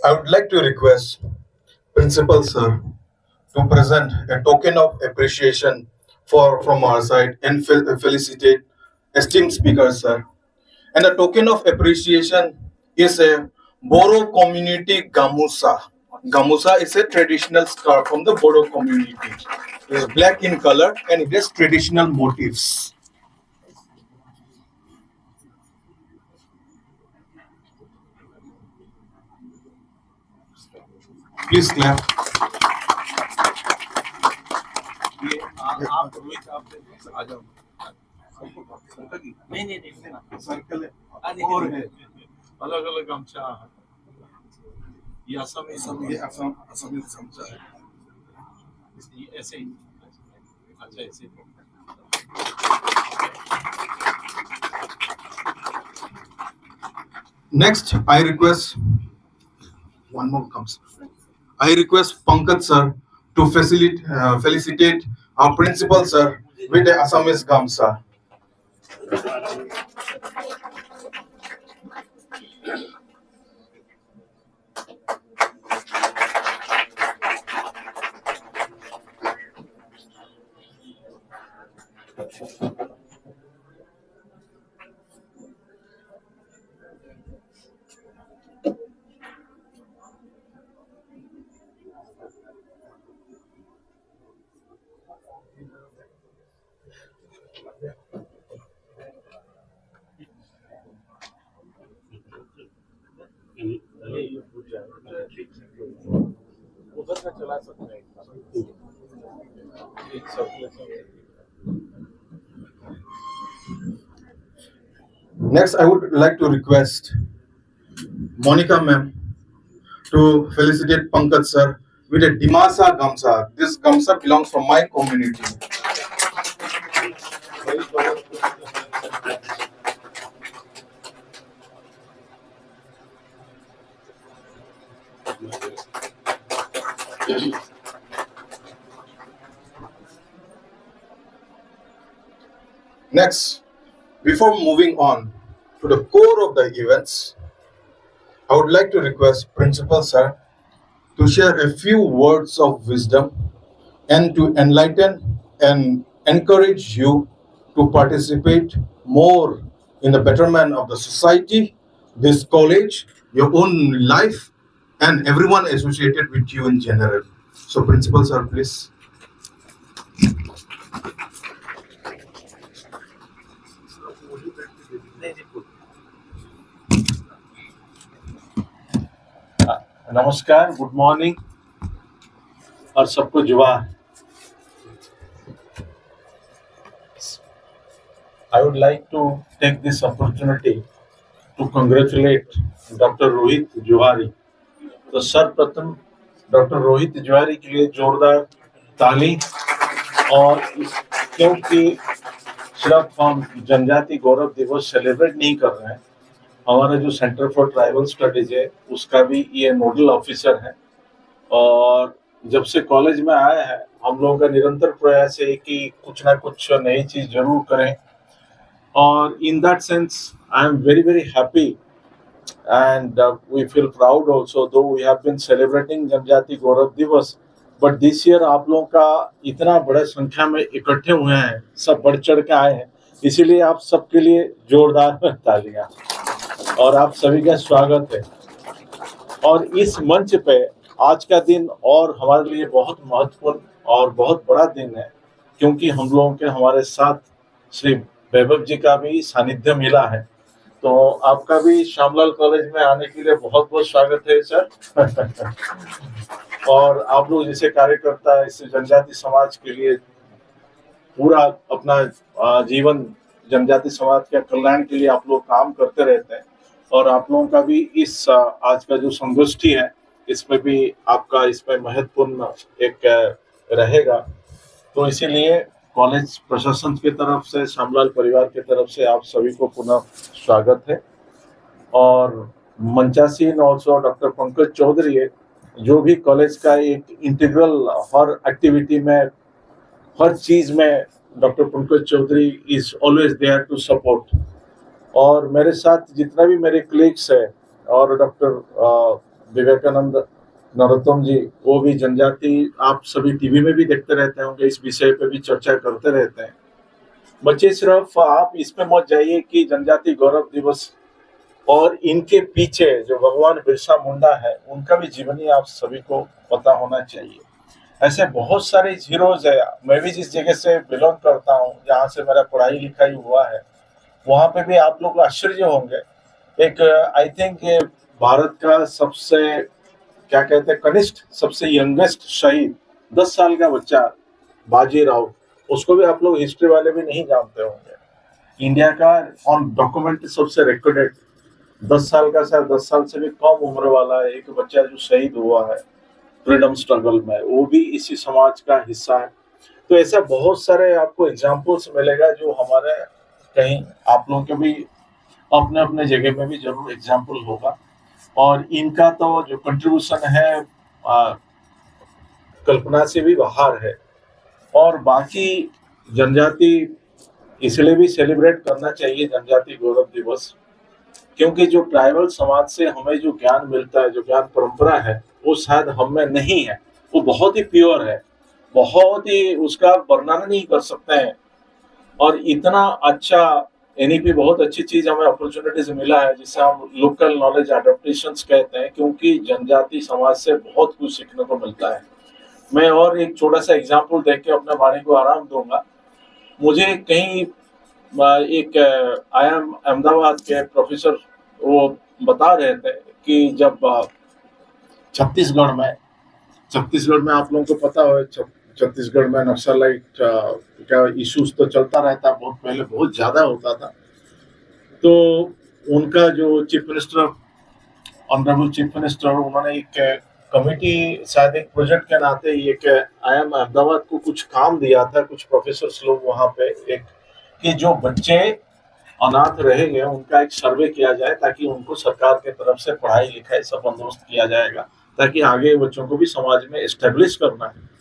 I would like to request Principal Sir to present a token of appreciation from our side and felicitate esteemed speaker, sir. And the token of appreciation is a Bodo community gamusa. Gamusa is a traditional scarf from the Bodo community. It is black in color and it has traditional motifs. Please clap. Circle और है अलग अलग गमछा है ये असमी गमछा है ऐसे ही अच्छा ऐसे Next, I request one more comes. I request Pankaj sir to felicitate our principal sir with the Assamese Gamsa. Next, I would like to request Monica ma'am to felicitate Pankaj sir with a Dimasa Gamsa. This Gamsa belongs from my community. Next, before moving on to the core of the events, I would like to request Principal Sir to share a few words of wisdom and to enlighten and encourage you to participate more in the betterment of the society, this college, your own life, and everyone associated with you in general. So, Principal Sir, please. नमस्कार, good morning और सबको जुआ. I would like to take this opportunity to congratulate Dr. Rohit Juhari. तो सर्वप्रथम doctor Rohit Juhari के लिए जोरदार ताली. और क्योंकि सिर्फ हम जनजाति गौरव दिवस सेलिब्रेट नहीं कर रहे हैं, हमारा जो सेंटर फॉर ट्राइबल स्टडीज है उसका भी ये नोडल ऑफिसर है. और जब से कॉलेज में आया है हम लोगों का निरंतर प्रयास है कि कुछ ना कुछ नई चीज जरूर करें. और in that sense I am very very happy and we feel proud also though we have been celebrating Janjati Gaurav दिवस. बट दिस ईयर आप लोगों का इतना बड़ा संख्या में इकट्ठे हुए हैं, सब बढ़ चढ़ के आए हैं, इसीलिए आप सबके लिए जोरदार तालियां और आप सभी का स्वागत है. और इस मंच पे आज का दिन और हमारे लिए बहुत महत्वपूर्ण और बहुत बड़ा दिन है, क्योंकि हम लोगों के हमारे साथ श्री वैभव जी का भी सानिध्य मिला है. तो आपका भी श्यामलाल कॉलेज में आने के लिए बहुत बहुत स्वागत है सर. और आप लोग जैसे कार्यकर्ता इस जनजाति समाज के लिए पूरा अपना जीवन जनजाति समाज के कल्याण के लिए आप लोग काम करते रहते हैं. और आप लोगों का भी इस आज का जो संगोष्ठी है इसमें भी आपका इसमें महत्वपूर्ण एक रहेगा. तो इसीलिए कॉलेज प्रशासन की तरफ से, श्यामलाल परिवार की तरफ से आप सभी को पुनः स्वागत है. और मंचासीन ऑल्सो डॉक्टर पंकज चौधरी है, जो भी कॉलेज का एक इंटीग्रल हर एक्टिविटी में, हर चीज में doctor Pankaj Chaudhary is always there to support. और मेरे साथ जितना भी मेरे कलीग्स है और डॉक्टर विवेकानंद नरोत्तम जी, वो भी जनजाति, आप सभी टीवी में भी देखते रहते होंगे, इस विषय पे भी चर्चा करते रहते हैं। बच्चे सिर्फ आप इसमें मत जाइए कि जनजाति गौरव दिवस और इनके पीछे जो भगवान बिरसा मुंडा है उनका भी जीवनी आप सभी को पता होना चाहिए। ऐसे बहुत सारे हीरोज है। मैं भी जिस जगह से बिलोंग करता हूँ, जहाँ से मेरा पढ़ाई लिखाई हुआ है, वहाँ पे भी आप लोग आश्चर्य होंगे। एक आई थिंक भारत का सबसे क्या कहते हैं कनिष्ठ, सबसे यंगेस्ट शहीद 10 साल का बच्चा बाजीराव, उसको भी आप लोग हिस्ट्री वाले भी नहीं जानते होंगे। इंडिया का ऑन डॉक्यूमेंट सबसे रिकॉर्डेड 10 साल का, शायद 10 साल से भी कम उम्र वाला एक बच्चा जो शहीद हुआ है फ्रीडम स्ट्रगल में, वो भी इसी समाज का हिस्सा है। तो ऐसा बहुत सारे आपको एग्जाम्पल्स मिलेगा जो हमारे कहीं आप लोगों के भी अपने अपने जगह में भी जरूर एग्जाम्पल होगा। और इनका तो जो कंट्रीब्यूशन है कल्पना से भी बाहर है। और बाकी जनजाति इसलिए भी सेलिब्रेट करना चाहिए जनजाति गौरव दिवस, क्योंकि जो ट्राइबल समाज से हमें जो ज्ञान मिलता है, जो ज्ञान परंपरा है, वो शायद हम में नहीं है। वो बहुत ही प्योर है, बहुत ही, उसका वर्णन नहीं कर सकते हैं। और इतना अच्छा एनईपी, बहुत अच्छी चीज हमें अपॉर्चुनिटीज मिला है जिसे हम लोकल नॉलेज एडेप्टेशंस कहते हैं, क्योंकि जनजाति समाज से बहुत कुछ सीखने को मिलता है। मैं और एक छोटा सा एग्जाम्पल देख के अपने वाणी को आराम दूंगा। मुझे कहीं एक IIM अहमदाबाद के प्रोफेसर वो बता रहे थे कि जब छत्तीसगढ़ में आप लोगों को पता हो, छत्तीसगढ़ में नक्सलाइट का इश्यूज तो चलता रहता, बहुत पहले बहुत ज्यादा होता था। तो उनका जो chief minister, honourable chief minister, उन्होंने एक कमेटी, शायद एक प्रोजेक्ट के नाते एक IIM अहमदाबाद को कुछ काम दिया था, कुछ प्रोफेसर लोग वहाँ पे, एक कि जो बच्चे अनाथ रहेंगे उनका एक सर्वे किया जाए, ताकि उनको सरकार के तरफ से पढ़ाई लिखाई सब बंदोबस्त किया जाएगा, ताकि आगे बच्चों को भी समाज में एस्टेब्लिश करना है।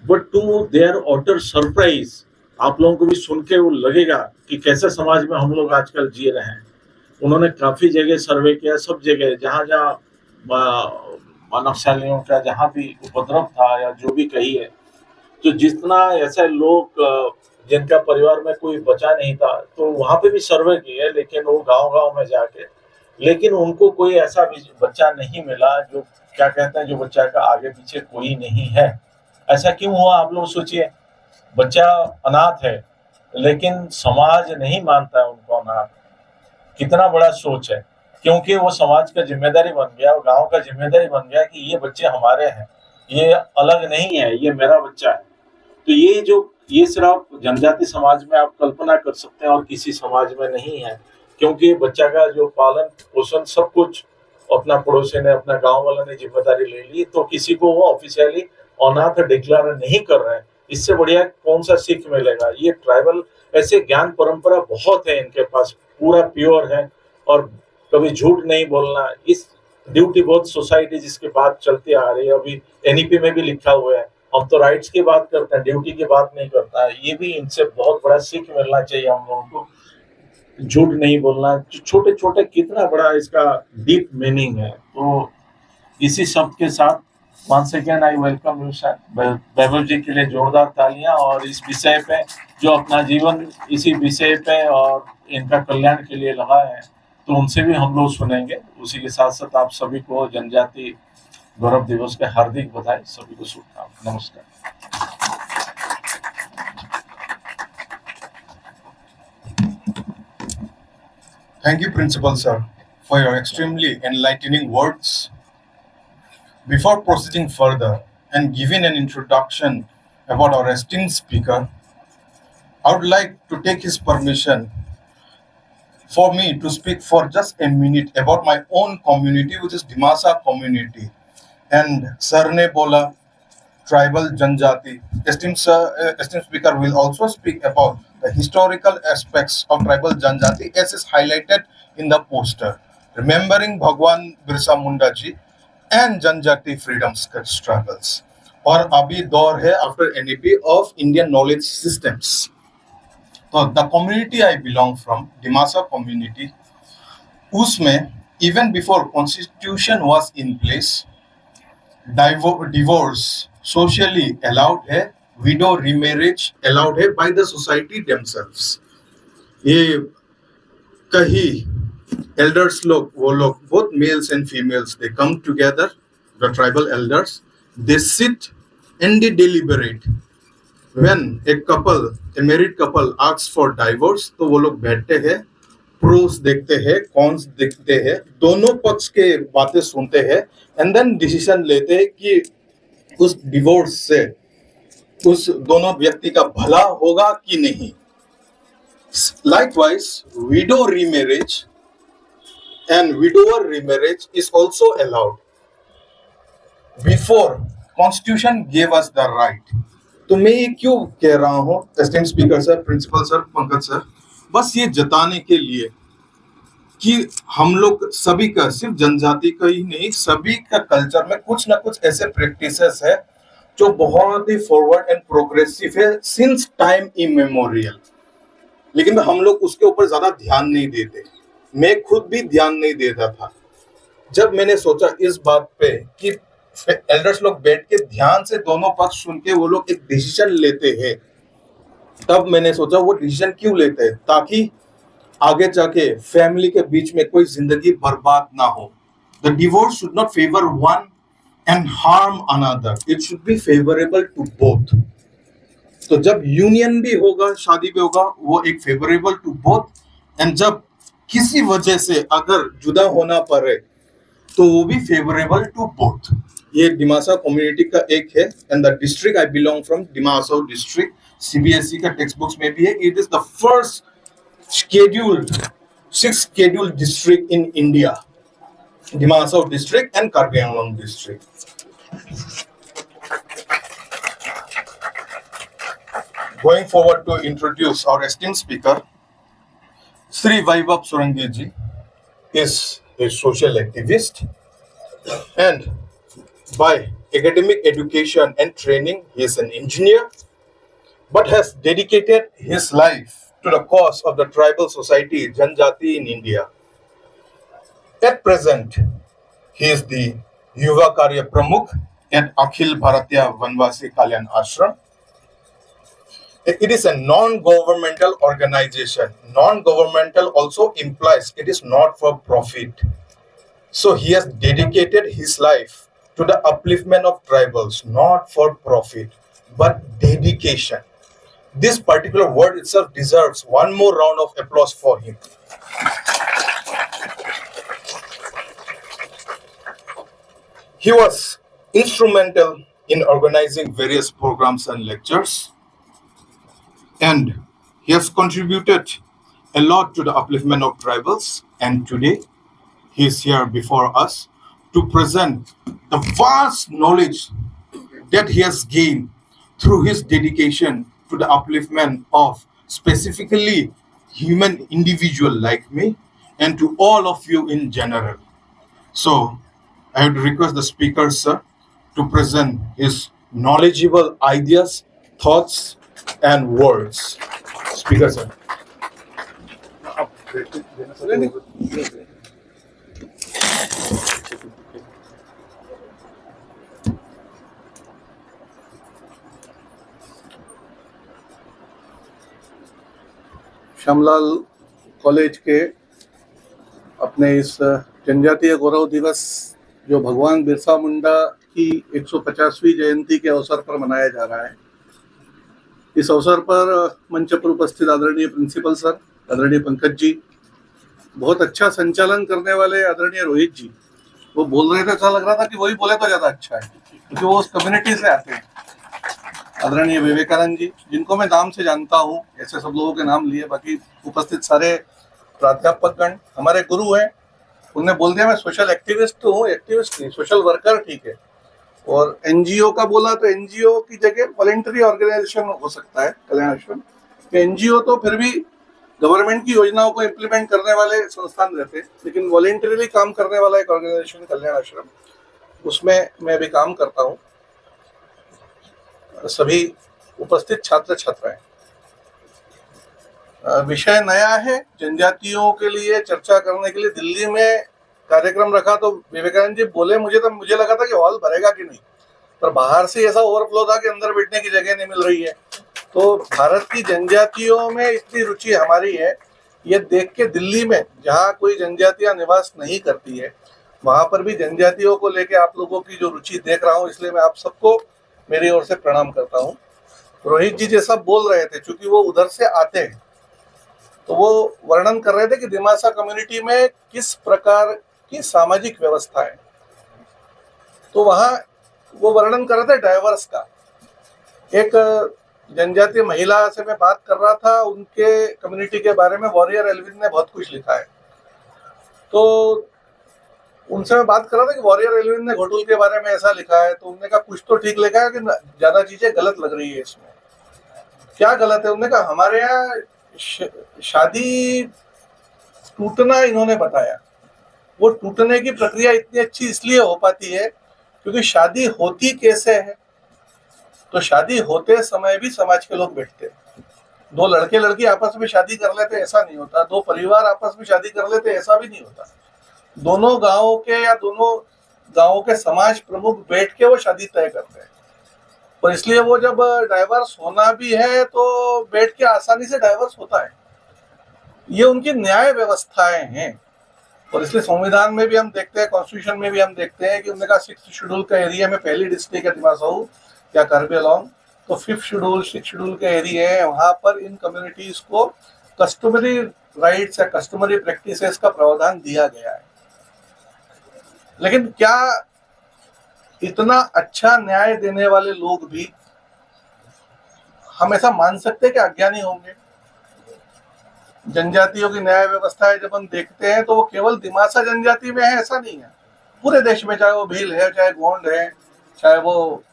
But to their utter surprise, आप लोगों को भी सुन के वो लगेगा कि कैसे समाज में हम लोग आजकल जी रहे हैं। उन्होंने काफी जगह सर्वे किया, सब जगह जहाँ जहाँ नक्सलियों का जहाँ भी उपद्रव था या जो भी कही है, तो जितना ऐसे लोग जिनका परिवार में कोई बचा नहीं था, तो वहां पे भी सर्वे किए, लेकिन वो गांव-गांव में जाके, लेकिन उनको कोई ऐसा बच्चा नहीं मिला जो क्या कहते हैं, जो बच्चा का आगे पीछे कोई नहीं है। ऐसा क्यों हुआ आप लोग सोचिए। बच्चा अनाथ है लेकिन समाज नहीं मानता है उनको अनाथ। कितना बड़ा सोच है, क्योंकि वो समाज का जिम्मेदारी बन गया, गांव का जिम्मेदारी बन गया कि ये बच्चे हमारे हैं, ये अलग नहीं है, ये मेरा बच्चा है। तो ये सिर्फ जनजाति समाज में आप कल्पना कर सकते हैं और किसी समाज में नहीं है, क्योंकि बच्चा का जो पालन पोषण सब कुछ अपना पड़ोसी ने, अपना गांव वालों ने जिम्मेदारी ले ली, तो किसी को वो ऑफिशियली अनाथ डिक्लेयर नहीं कर रहे हैं। इससे बढ़िया कौन सा सीख मिलेगा। ये ट्राइबल ऐसे ज्ञान परंपरा बहुत है इनके पास, पूरा प्योर है, और कभी झूठ नहीं बोलना, इस ड्यूटी बहुत सोसाइटी जिसकी बात चलती आ रही है, अभी एनईपी में भी लिखा हुआ है। हम तो राइट्स की बात करते हैं, ड्यूटी की बात नहीं करता है। ये भी इनसे बहुत बड़ा सीख मिलना चाहिए हम लोगों को, झूठ नहीं बोलना। छोटे छोटे कितना बड़ा इसका डीप मीनिंग है। तो इसी शब्द के साथ once again I welcome you sir. Vaibhav ji के लिए जोरदार तालियां, और इस विषय पे जो अपना जीवन इसी विषय पे और इनका कल्याण के लिए लगा है, तो उनसे भी हम लोग सुनेंगे। उसी के साथ साथ आप सभी को जनजाति गौरव दिवस के हार्दिक बधाई, सभी को शुभकामनाएं। नमस्कार। Thank you, Principal Sir, for your extremely enlightening words. Before proceeding further and giving an introduction about our esteemed speaker, I would like to take his permission for me to speak for just a minute about my own community, which is Dimasa community. And Sir ne bola tribal Janjati. Esteemed speaker will also speak about the historical aspects of tribal Janjati as is highlighted in the poster, remembering Bhagwan Birsa Munda ji and Janjati freedom struggles. और अभी दौर है after NEP of Indian knowledge systems. So the community I belong from, Dimasa community, उसमें even before constitution was in place, divorce socially allowed है, widow remarriage allowed है by the society themselves. ये कहीं elders लोग, वो लोग, both males and females, they come together, the tribal elders, they sit and they deliberate. When a couple, a married couple asks for divorce, तो वो लोग बैठते हैं, प्रोस देखते हैं, कॉन्स देखते हैं, दोनों पक्ष के बातें सुनते हैं, एंड देन डिसीजन लेते हैं कि उस डिवोर्स से उस दोनों व्यक्ति का भला होगा कि नहीं. Likewise, widow remarriage and widower remarriage is also allowed. Before Constitution gave us the right. तो मैं ये क्यों कह रहा हूँ, esteemed speaker sir, principal sir, Pankaj sir, बस ये जताने के लिए कि हम लोग सभी का, सिर्फ जनजाति का ही नहीं, सभी का कल्चर में कुछ ना कुछ ऐसे प्रैक्टिसेस है जो बहुत ही फॉरवर्ड एंड प्रोग्रेसिव है सिंस टाइम इमेमोरियल, लेकिन हम लोग उसके ऊपर ज्यादा ध्यान नहीं देते. मैं खुद भी ध्यान नहीं देता था. जब मैंने सोचा इस बात पे कि एल्डर्स लोग बैठ के ध्यान से दोनों पक्ष सुन के वो लोग एक डिसीजन लेते हैं, तब मैंने सोचा वो डिसीजन क्यों लेते हैं, ताकि आगे जाके फैमिली के बीच में कोई जिंदगी बर्बाद ना हो. The divorce should not favour one and harm another, it should be favourable to both. तो जब यूनियन भी होगा, शादी भी होगा, वो एक फेवरेबल टू बोथ, एंड जब किसी वजह से अगर जुदा होना पड़े तो वो भी फेवरेबल टू बोथ. ये डिमासा कम्युनिटी का एक है, and the district I belong from, Dimasa district, CBSE का टेक्स्ट बुक्स में भी है. It is the first scheduled 6 scheduled district in India, Dimasa district and Karbi Anglong district. Going forward to introduce our esteemed speaker, Sri Vaibhav Sorangi ji is a social activist, and by academic education and training he is an engineer, but has dedicated his life to the cause of the tribal society Janjati in India. At present, he is the Yuva Karya Pramukh at Akhil Bharatiya Vanvasi Kalyan Ashram. It is a non-governmental organization. Non-governmental also implies it is not for profit. So he has dedicated his life to the upliftment of tribals, not for profit, but dedication. This particular word itself deserves one more round of applause for him. He was instrumental in organizing various programs and lectures, and he has contributed a lot to the upliftment of tribals, and today he is here before us to present the vast knowledge that he has gained through his dedication to the upliftment of specifically human individual like me and to all of you in general. So I would request the speaker, sir, to present his knowledgeable ideas, thoughts, and words. Speaker, sir. Shyamlal college के अपने इस जनजातीय गौरव दिवस जो भगवान बिरसा मुंडा की 150वीं जयंती के अवसर पर मनाया जा रहा है, इस अवसर पर मंच पर उपस्थित आदरणीय प्रिंसिपल सर, आदरणीय पंकज जी, बहुत अच्छा संचालन करने वाले आदरणीय रोहित जी, वो बोल रहे थे, ऐसा लग रहा था कि वही बोले तो ज़्यादा अच्छा है क्योंकि वो उस कम्युनिटी से आते हैं। आदरणीय विवेकानंद जी, जिनको मैं नाम से जानता हूँ, ऐसे सब लोगों के नाम लिए, बाकी उपस्थित सारे प्राध्यापकगण हमारे गुरु हैं। उन्होंने बोल दिया मैं सोशल एक्टिविस्ट तो हूँ, एक्टिविस्ट नहीं, सोशल वर्कर ठीक है। और एनजीओ का बोला तो एनजीओ की जगह वॉलेंटरी ऑर्गेनाइजेशन हो सकता है कल्याण आश्रम। एनजीओ तो फिर भी गवर्नमेंट की योजनाओं को इम्प्लीमेंट करने वाले संस्थान रहते हैं, लेकिन वॉलेंटरीली काम करने वाला एक ऑर्गेनाइजेशन कल्याण आश्रम, उसमें मैं भी काम करता हूँ। सभी उपस्थित छात्र छात्राएं, विषय नया है, जनजातियों के लिए चर्चा करने के लिए दिल्ली में कार्यक्रम रखा तो विवेकानंद जी बोले, मुझे लगा था कि हॉल भरेगा कि नहीं, पर बाहर से ऐसा ओवरफ्लो था कि अंदर बैठने की जगह नहीं मिल रही है। तो भारत की जनजातियों में इतनी रुचि हमारी है, ये देख के दिल्ली में जहाँ कोई जनजातियां निवास नहीं करती है वहां पर भी जनजातियों को लेके आप लोगों की जो रुचि देख रहा हूँ, इसलिए मैं आप सबको मेरी ओर से प्रणाम करता हूँ। रोहित जी जैसा बोल रहे थे, चूंकि वो उधर से आते हैं, तो वो वर्णन कर रहे थे कि दिमासा कम्युनिटी में किस प्रकार की सामाजिक व्यवस्था है। तो वहाँ वो वर्णन कर रहे थे डाइवर्स का। एक जनजातीय महिला से मैं बात कर रहा था, उनके कम्युनिटी के बारे में वॉरियर एल्विन ने बहुत कुछ लिखा है। तो उनसे मैं बात कर रहा था कि वॉरियर एल्विन ने घोटुल के बारे में ऐसा लिखा है, तो उन्होंने कहा कुछ तो ठीक लिखा है कि ज्यादा चीजें गलत लग रही है इसमें। क्या गलत है? उन्होंने कहा हमारे यहाँ शादी टूटना, इन्होंने बताया वो टूटने की प्रक्रिया इतनी अच्छी इसलिए हो पाती है क्योंकि शादी होती कैसे है, तो शादी होते समय भी समाज के लोग बैठते हैं। दो लड़के लड़की आपस में शादी कर लेते ऐसा नहीं होता, दो परिवार आपस में शादी कर लेते ऐसा भी नहीं होता। दोनों गांवों के या दोनों गांवों के समाज प्रमुख बैठ के वो शादी तय करते हैं, और इसलिए वो जब डाइवर्स होना भी है तो बैठ के आसानी से डाइवर्स होता है। ये उनकी न्याय व्यवस्थाएं हैं, और इसलिए संविधान में भी हम देखते हैं, कॉन्स्टिट्यूशन में भी हम देखते हैं कि उन्होंने कहा 6th शेड्यूल का एरिया में पहली डिस्ट्रिक्ट है दिमासाऊ या कार्बी आंगलोंग, तो 5th शेड्यूल 6th शेड्यूल के एरिया है, वहां पर इन कम्युनिटीज को कस्टमरी राइट्स या कस्टमरी प्रैक्टिसेस का प्रावधान दिया गया है। लेकिन क्या इतना अच्छा न्याय देने वाले लोग भी हम ऐसा मान सकते हैं कि अज्ञानी होंगे? जनजातियों की न्याय व्यवस्था जब हम देखते हैं तो वो केवल दिमासा जनजाति में है ऐसा नहीं है, पूरे देश में, चाहे वो भील है, चाहे गोंड है, चाहे वो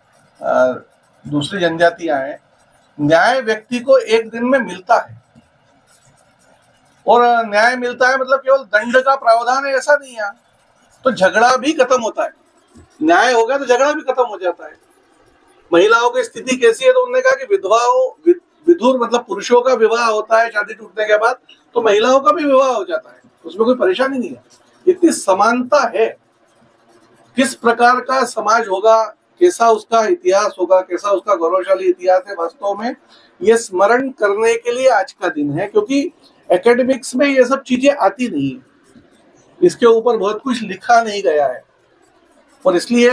दूसरी जनजातियां हैं, न्याय व्यक्ति को एक दिन में मिलता है। और न्याय मिलता है मतलब केवल दंड का प्रावधान है ऐसा नहीं है, तो झगड़ा भी खत्म होता है। न्याय हो गया तो झगड़ा भी खत्म हो जाता है। महिलाओं की स्थिति कैसी है? तो उन्होंने कहा कि विधुर मतलब पुरुषों का विवाह होता है शादी टूटने के बाद, तो महिलाओं का भी विवाह हो जाता है, उसमें कोई परेशानी नहीं है। इतनी समानता है। किस प्रकार का समाज होगा, कैसा उसका इतिहास होगा, कैसा उसका गौरवशाली इतिहास है, वास्तव में ये स्मरण करने के लिए आज का दिन है, क्योंकि एकेडमिक्स में ये सब चीजें आती नहीं है, इसके ऊपर बहुत कुछ लिखा नहीं गया है, और इसलिए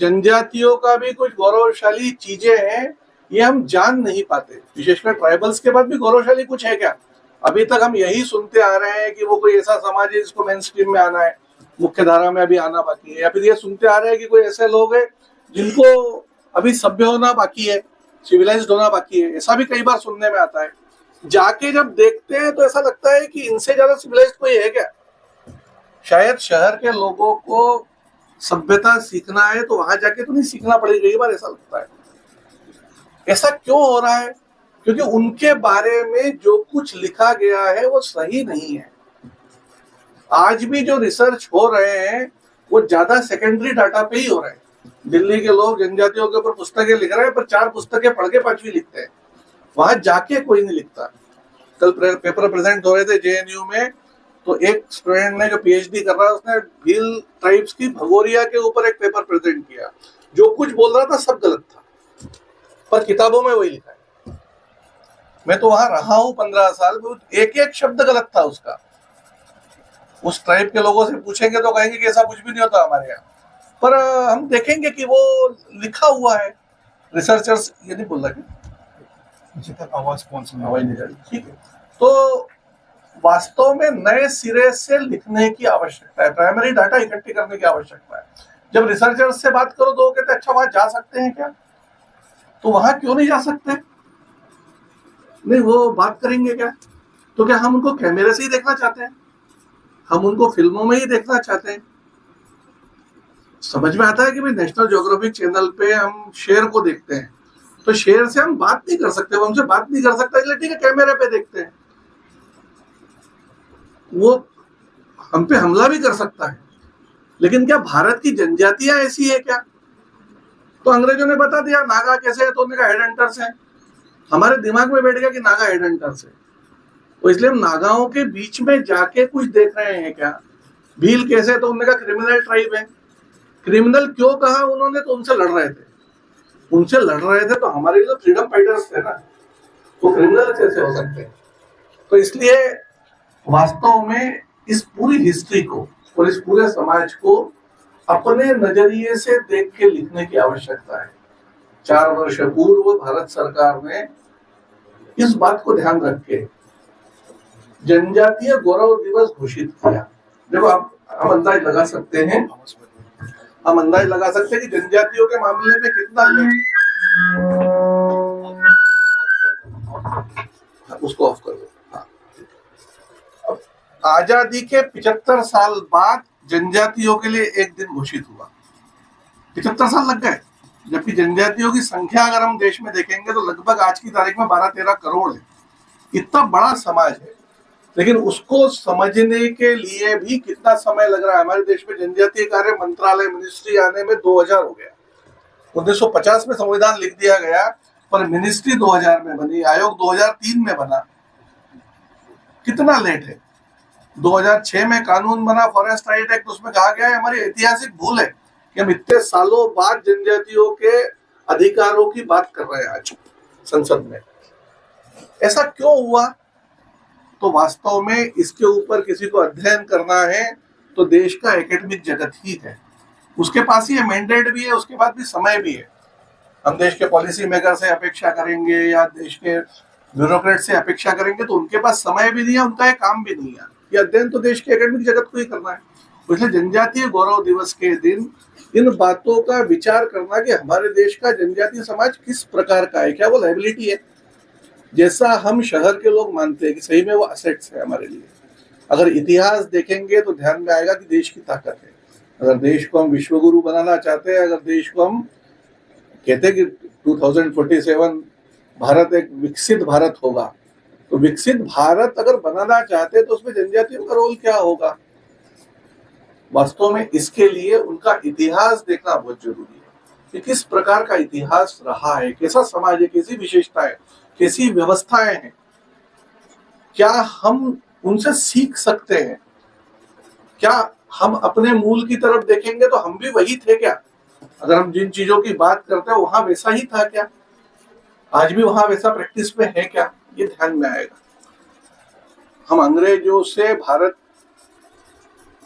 जनजातियों का भी कुछ गौरवशाली चीजें हैं ये हम जान नहीं पाते। विशेषकर ट्राइबल्स के बाद भी गौरवशाली कुछ है क्या? अभी तक हम यही सुनते आ रहे हैं कि वो कोई ऐसा समाज है जिसको मेन स्ट्रीम में आना है, मुख्य धारा में अभी आना बाकी है, या फिर ये सुनते आ रहे हैं कि कोई ऐसे लोग हैं जिनको अभी सभ्य होना बाकी है, सिविलाइज्ड होना बाकी है, ऐसा भी कई बार सुनने में आता है। जाके जब देखते हैं तो ऐसा लगता है कि इनसे ज्यादा सिविलाइज्ड कोई है क्या? शायद शहर के लोगों को सभ्यता सीखना है तो वहां जाके तो नहीं सीखना पड़ेगा, कई बार ऐसा लगता है। ऐसा क्यों हो रहा है? क्योंकि उनके बारे में जो कुछ लिखा गया है वो सही नहीं है। आज भी जो रिसर्च हो रहे हैं वो ज्यादा सेकेंडरी डाटा पे ही हो रहे हैं। दिल्ली के लोग जनजातियों के ऊपर पुस्तकें लिख रहे हैं, पर 4 पुस्तकें पढ़ के 5वीं लिखते हैं, वहां जाके कोई नहीं लिखता। कल पेपर प्रेजेंट हो रहे थे जेएनयू में, तो एक स्टूडेंट ने जो पीएचडी कर रहा है उसने भील ट्राइब्स की भगोरिया के ऊपर एक पेपर प्रेजेंट किया। जो कुछ बोल रहा था सब गलत था, पर किताबों में वही लिखा है। मैं तो वहां रहा हूं 15 साल, एक एक शब्द गलत था उसका। उस ट्राइब के लोगों से पूछेंगे तो कहेंगे कि ऐसा कुछ भी नहीं होता हमारे यहाँ, पर हम देखेंगे कि वो लिखा हुआ है। रिसर्चर्स ये नहीं बोल रहे, आवाज नहीं जा रही, ठीक है। तो वास्तव में नए सिरे से लिखने की आवश्यकता है, प्राइमरी डाटा इकट्ठी करने की आवश्यकता है। जब रिसर्चर्स से बात करो तो वो कहते हैं अच्छा वहां जा सकते हैं क्या? तो वहां क्यों नहीं जा सकते? नहीं, वो बात करेंगे क्या? तो क्या हम उनको कैमरे से ही देखना चाहते हैं? हम उनको फिल्मों में ही देखना चाहते हैं? समझ में आता है कि भाई नेशनल ज्योग्राफिक चैनल पे हम शेर को देखते हैं, तो शेर से हम बात नहीं कर सकते, वो हमसे बात नहीं कर सकता, इसलिए ठीक है कैमरे पे देखते हैं। वो हम पे हमला भी कर सकता है, लेकिन क्या भारत की जनजातियां ऐसी है क्या? तो अंग्रेजों ने बता दिया नागा कैसे है, तो उन्होंने कहा हेड हंटर्स हैं। हमारे दिमाग में बैठ गया कि नागा हेड हंटर्स है, तो इसलिए हम नागाओं के बीच में जाके कुछ देख रहे हैं क्या? भील कैसे, तो उन्होंने कहा क्रिमिनल ट्राइब है। क्रिमिनल क्यों कहा उन्होंने, तो उनसे लड़ रहे थे, तो हमारे लिए फ्रीडम फाइटर्स थे ना, तो क्रिमिनल कैसे हो सकते हैं। तो इसलिए वास्तव में इस पूरी हिस्ट्री को और इस पूरे समाज को अपने नजरिए से देख के लिखने की आवश्यकता है। 4 वर्ष पूर्व भारत सरकार ने इस बात को ध्यान रख के जनजातीय गौरव दिवस घोषित किया। देखो हम अंदाज लगा सकते हैं कि जनजातियों के मामले में कितना उसको ऑफ कर दो। हाँ। आजादी के 75 साल बाद जनजातियों के लिए एक दिन घोषित हुआ। 75 साल लग गए, जबकि जनजातियों की संख्या अगर हम देश में देखेंगे तो लगभग आज की तारीख में 12-13 करोड़ है। इतना बड़ा समाज है, लेकिन उसको समझने के लिए भी कितना समय लग रहा है। हमारे देश में जनजातीय कार्य मंत्रालय मिनिस्ट्री आने में 2000 हो गया। 1950 में संविधान लिख दिया गया, पर मिनिस्ट्री 2000 में बनी, आयोग 2003 में बना। कितना लेट है। 2006 में कानून बना फॉरेस्ट राइट एक्ट, उसमें कहा गया है हमारी ऐतिहासिक भूल है कि हम इतने सालों बाद जनजातियों के अधिकारों की बात कर रहे हैं आज संसद में। ऐसा क्यों हुआ? तो वास्तव में इसके ऊपर किसी को अध्ययन करना है तो देश का एकेडमिक जगत ही है। उसके पास ही मैंडेट भी है, उसके पास भी समय भी है। हम देश के पॉलिसी मेकर से अपेक्षा करेंगे या देश के ब्यूरोक्रेट से अपेक्षा करेंगे तो उनके पास समय भी नहीं है, उनका एक काम भी नहीं है। ये अध्ययन तो देश के एकेडमिक जगत को ही करना है। इसलिए जनजातीय गौरव दिवस के दिन इन बातों का विचार करना कि हमारे देश का जनजातीय समाज किस प्रकार का है, क्या वो लायबिलिटी है, जैसा हम शहर के लोग मानते हैं कि सही में वो असेट्स है हमारे लिए। अगर इतिहास देखेंगे तो ध्यान में आएगा कि देश की ताकत है। अगर देश को हम विश्वगुरु बनाना चाहते हैं, अगर देश को हम कहते हैं कि 2047 भारत एक विकसित भारत होगा, तो विकसित भारत अगर बनाना चाहते हैं तो उसमें जनजातियों का रोल क्या होगा। वास्तव में इसके लिए उनका इतिहास देखना बहुत जरूरी है कि किस प्रकार का इतिहास रहा है, कैसा समाज है, कैसी विशेषताएं, कैसी व्यवस्थाएं हैं, क्या हम उनसे सीख सकते हैं, क्या हम अपने मूल की तरफ देखेंगे तो हम भी वही थे क्या, अगर हम जिन चीजों की बात करते हैं वहां वैसा ही था क्या, आज भी वहां वैसा प्रैक्टिस में है क्या, ये ध्यान में आएगा। हम अंग्रेजों से भारत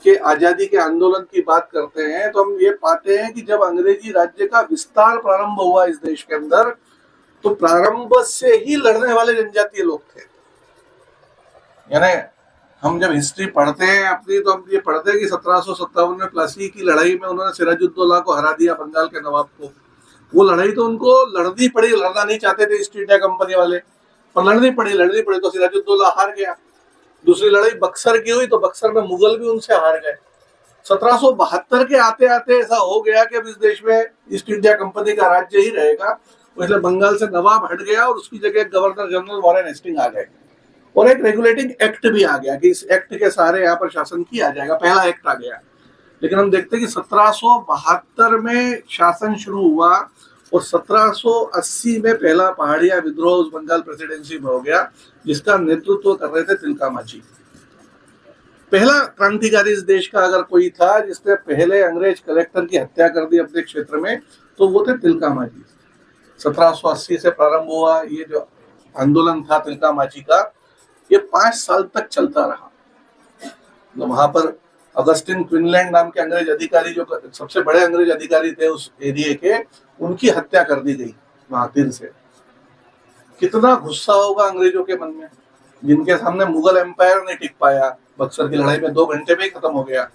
के आजादी के आंदोलन की बात करते हैं तो हम ये पाते हैं कि जब अंग्रेजी राज्य का विस्तार प्रारंभ हुआ इस देश के अंदर, तो प्रारंभ से ही लड़ने वाले जनजातीय लोग थे। यानी हम जब हिस्ट्री पढ़ते हैं अपनी, तो हम ये पढ़ते हैं कि 1757 में प्लासी की लड़ाई में उन्होंने सिराजुद्दौला को हरा दिया, बंगाल के नवाब को। वो लड़ाई तो उनको लड़नी पड़ी, लड़ना नहीं चाहते थे ईस्ट इंडिया कंपनी वाले, पर लड़नी पड़ी तो सिराजुद्दौला हार गया। दूसरी लड़ाई बक्सर की हुई तो बक्सर में मुगल भी उनसे हार गए। 1772 के आते आते ऐसा हो गया कि अब इस देश में ईस्ट इंडिया कंपनी का राज्य ही रहेगा, इसलिए बंगाल से नवाब हट गया और उसकी जगह गवर्नर जनरल वॉरेन हेस्टिंग आ गए और एक रेगुलेटिंग एक्ट भी आ गया कि इस एक्ट के सहारे यहाँ पर शासन किया जाएगा। पहला एक्ट आ गया। लेकिन हम देखते हैं कि 1772 में शासन शुरू हुआ और 1780 में पहला पहाड़िया विद्रोह उस बंगाल प्रेसिडेंसी में हो गया, जिसका नेतृत्व कर रहे थे तिलका मांझी। पहला क्रांतिकारी इस देश का अगर कोई था जिसने पहले अंग्रेज कलेक्टर की हत्या कर दी अपने क्षेत्र में, तो वो थे तिलका मांझी। 1780 से प्रारंभ हुआ ये जो आंदोलन था तिलका मांझी का, ये 5 साल तक चलता रहा। तो वहां पर अगस्टिन क्विनलैंड नाम के अंग्रेज अधिकारी, जो सबसे बड़े अंग्रेज अधिकारी थे उस एरिया के, उनकी हत्या कर दी गई वहां तीर से। कितना गुस्सा होगा अंग्रेजों के मन में, जिनके सामने मुगल एम्पायर नहीं टिक पाया। बक्सर की लड़ाई में 2 घंटे में ही खत्म हो गया।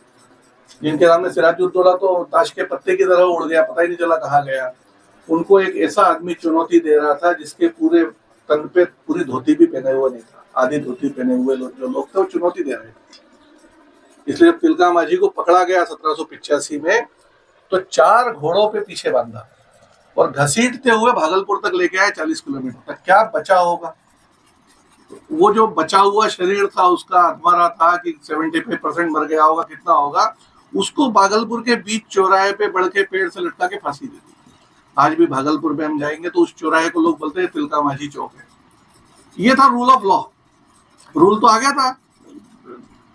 जिनके सामने सिराजुद्दौला तो ताश के पत्ते की तरह उड़ गया, पता ही नहीं चला कहाँ गया। उनको एक ऐसा आदमी चुनौती दे रहा था जिसके पूरे तन पे पूरी धोती भी पहने हुए नहीं था, आधी धोती पहने हुए जो लोग थे वो चुनौती दे रहे थे। इसलिए जब तिलका मांझी को पकड़ा गया 1785 में, तो 4 घोड़ों पे पीछे बांधा और घसीटते हुए भागलपुर तक लेके आए 40 किलोमीटर तक। क्या बचा होगा? वो जो बचा हुआ शरीर था उसका अधमरा था कि 75% मर गया होगा, कितना होगा, उसको भागलपुर के बीच चौराहे पे बढ़ के पेड़ से लटका के फांसी दे दी। आज भी भागलपुर में हम जाएंगे तो उस चौराहे को लोग बोलते हैं तिलका मांझी चौक है। ये था रूल ऑफ लॉ। रूल तो आ गया था,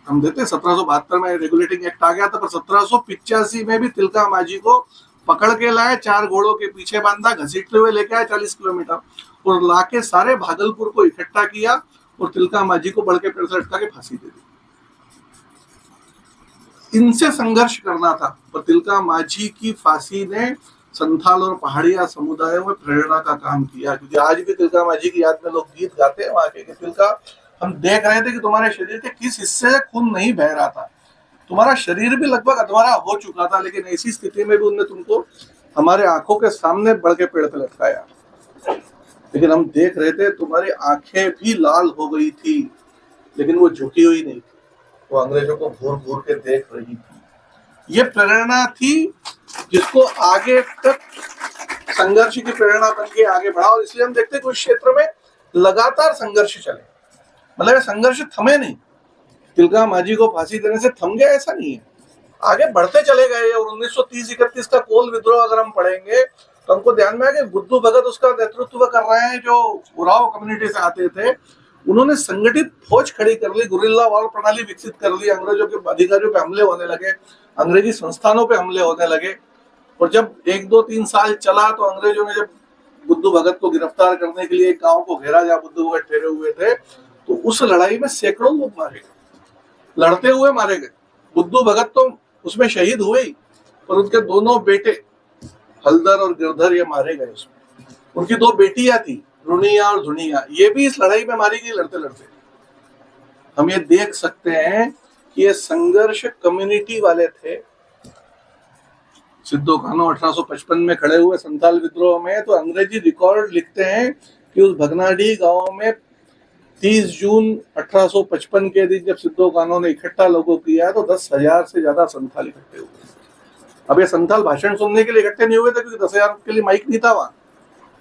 हम देते 1772 में रेगुलेटिंग एक्ट आ गया था, पर 1785 में भी तिलका मांझी को पकड़ के लाए, 4 घोड़ों के पीछे बांधा, घसीटते हुए लेके आए 40 किलोमीटर और लाके सारे भागलपुर को इकट्ठा किया और तिलका मांझी को बड़ के पेड़ से लटका के फांसी दे दी। इनसे संघर्ष करना था, पर तिलका मांझी की फांसी ने संथाल और पहाड़िया समुदायों में प्रेरणा का काम किया, क्योंकि आज भी तिलका मांझी की याद में लोग गीत गाते हैं वहां के। तिलका, हम देख रहे थे कि तुम्हारे शरीर के किस हिस्से से खून नहीं बह रहा था, तुम्हारा शरीर भी लगभग अधमरा हो चुका था, लेकिन ऐसी स्थिति में भी उनने तुमको हमारे आंखों के सामने बढ़ के पेड़ पे लटकाया। लेकिन हम देख रहे थे तुम्हारी आंखें भी लाल हो गई थी, लेकिन वो झुकी हुई नहीं थी, वो अंग्रेजों को घूर घूर के देख रही थी। ये प्रेरणा थी जिसको आगे तक संघर्ष की प्रेरणा बन के आगे बढ़ा। और इसलिए हम देखते हैं कि उस क्षेत्र में लगातार संघर्ष चले, मतलब ये संघर्ष थमे नहीं। तिलका मांझी को फांसी देने से थम गया ऐसा नहीं है, आगे बढ़ते चले गए। और 1930-31 का कोल विद्रोह अगर हम पढ़ेंगे तो हमको ध्यान में आया कि बुद्धू भगत उसका नेतृत्व कर रहे हैं, जो उराव कम्युनिटी से आते थे। उन्होंने संगठित फौज खड़ी कर ली, गुरिल्ला वॉर प्रणाली विकसित कर ली, अंग्रेजों के अधिकारियों पे हमले होने लगे, अंग्रेजी संस्थानों पे हमले होने लगे। और जब 1-2-3 साल चला तो अंग्रेजों ने जब बुद्धू भगत को गिरफ्तार करने के लिए एक गांव को घेरा जहाँ बुद्धू भगत ठहरे हुए थे, तो उस लड़ाई में सैकड़ों लोग मारे गए, लड़ते हुए मारे गए। बुद्धू भगत तो उसमें शहीद हुए ही, पर उनके दोनों बेटे हलदर और गिरधर ये मारे गए उसमें। उनकी 2 बेटियां थी, रुनिया और धुनिया, ये भी इस लड़ाई में मारी गई लड़ते लड़ते। हम ये देख सकते हैं कि ये संघर्ष कम्युनिटी वाले थे। सिद्धो कान्हो 1855 में खड़े हुए संथाल विद्रोह में, तो अंग्रेजी रिकॉर्ड लिखते हैं कि उस भगनाडीह गांव में 30 जून 1855 के दिन जब सिद्धो कान्हो ने इकट्ठा लोगों किया तो 10,000 से ज्यादा संथाल इकट्ठे हुए। अब ये संथाल भाषण सुनने के लिए इकट्ठे नहीं हुए थे, क्योंकि 10,000 के लिए माइक नहीं था वहां,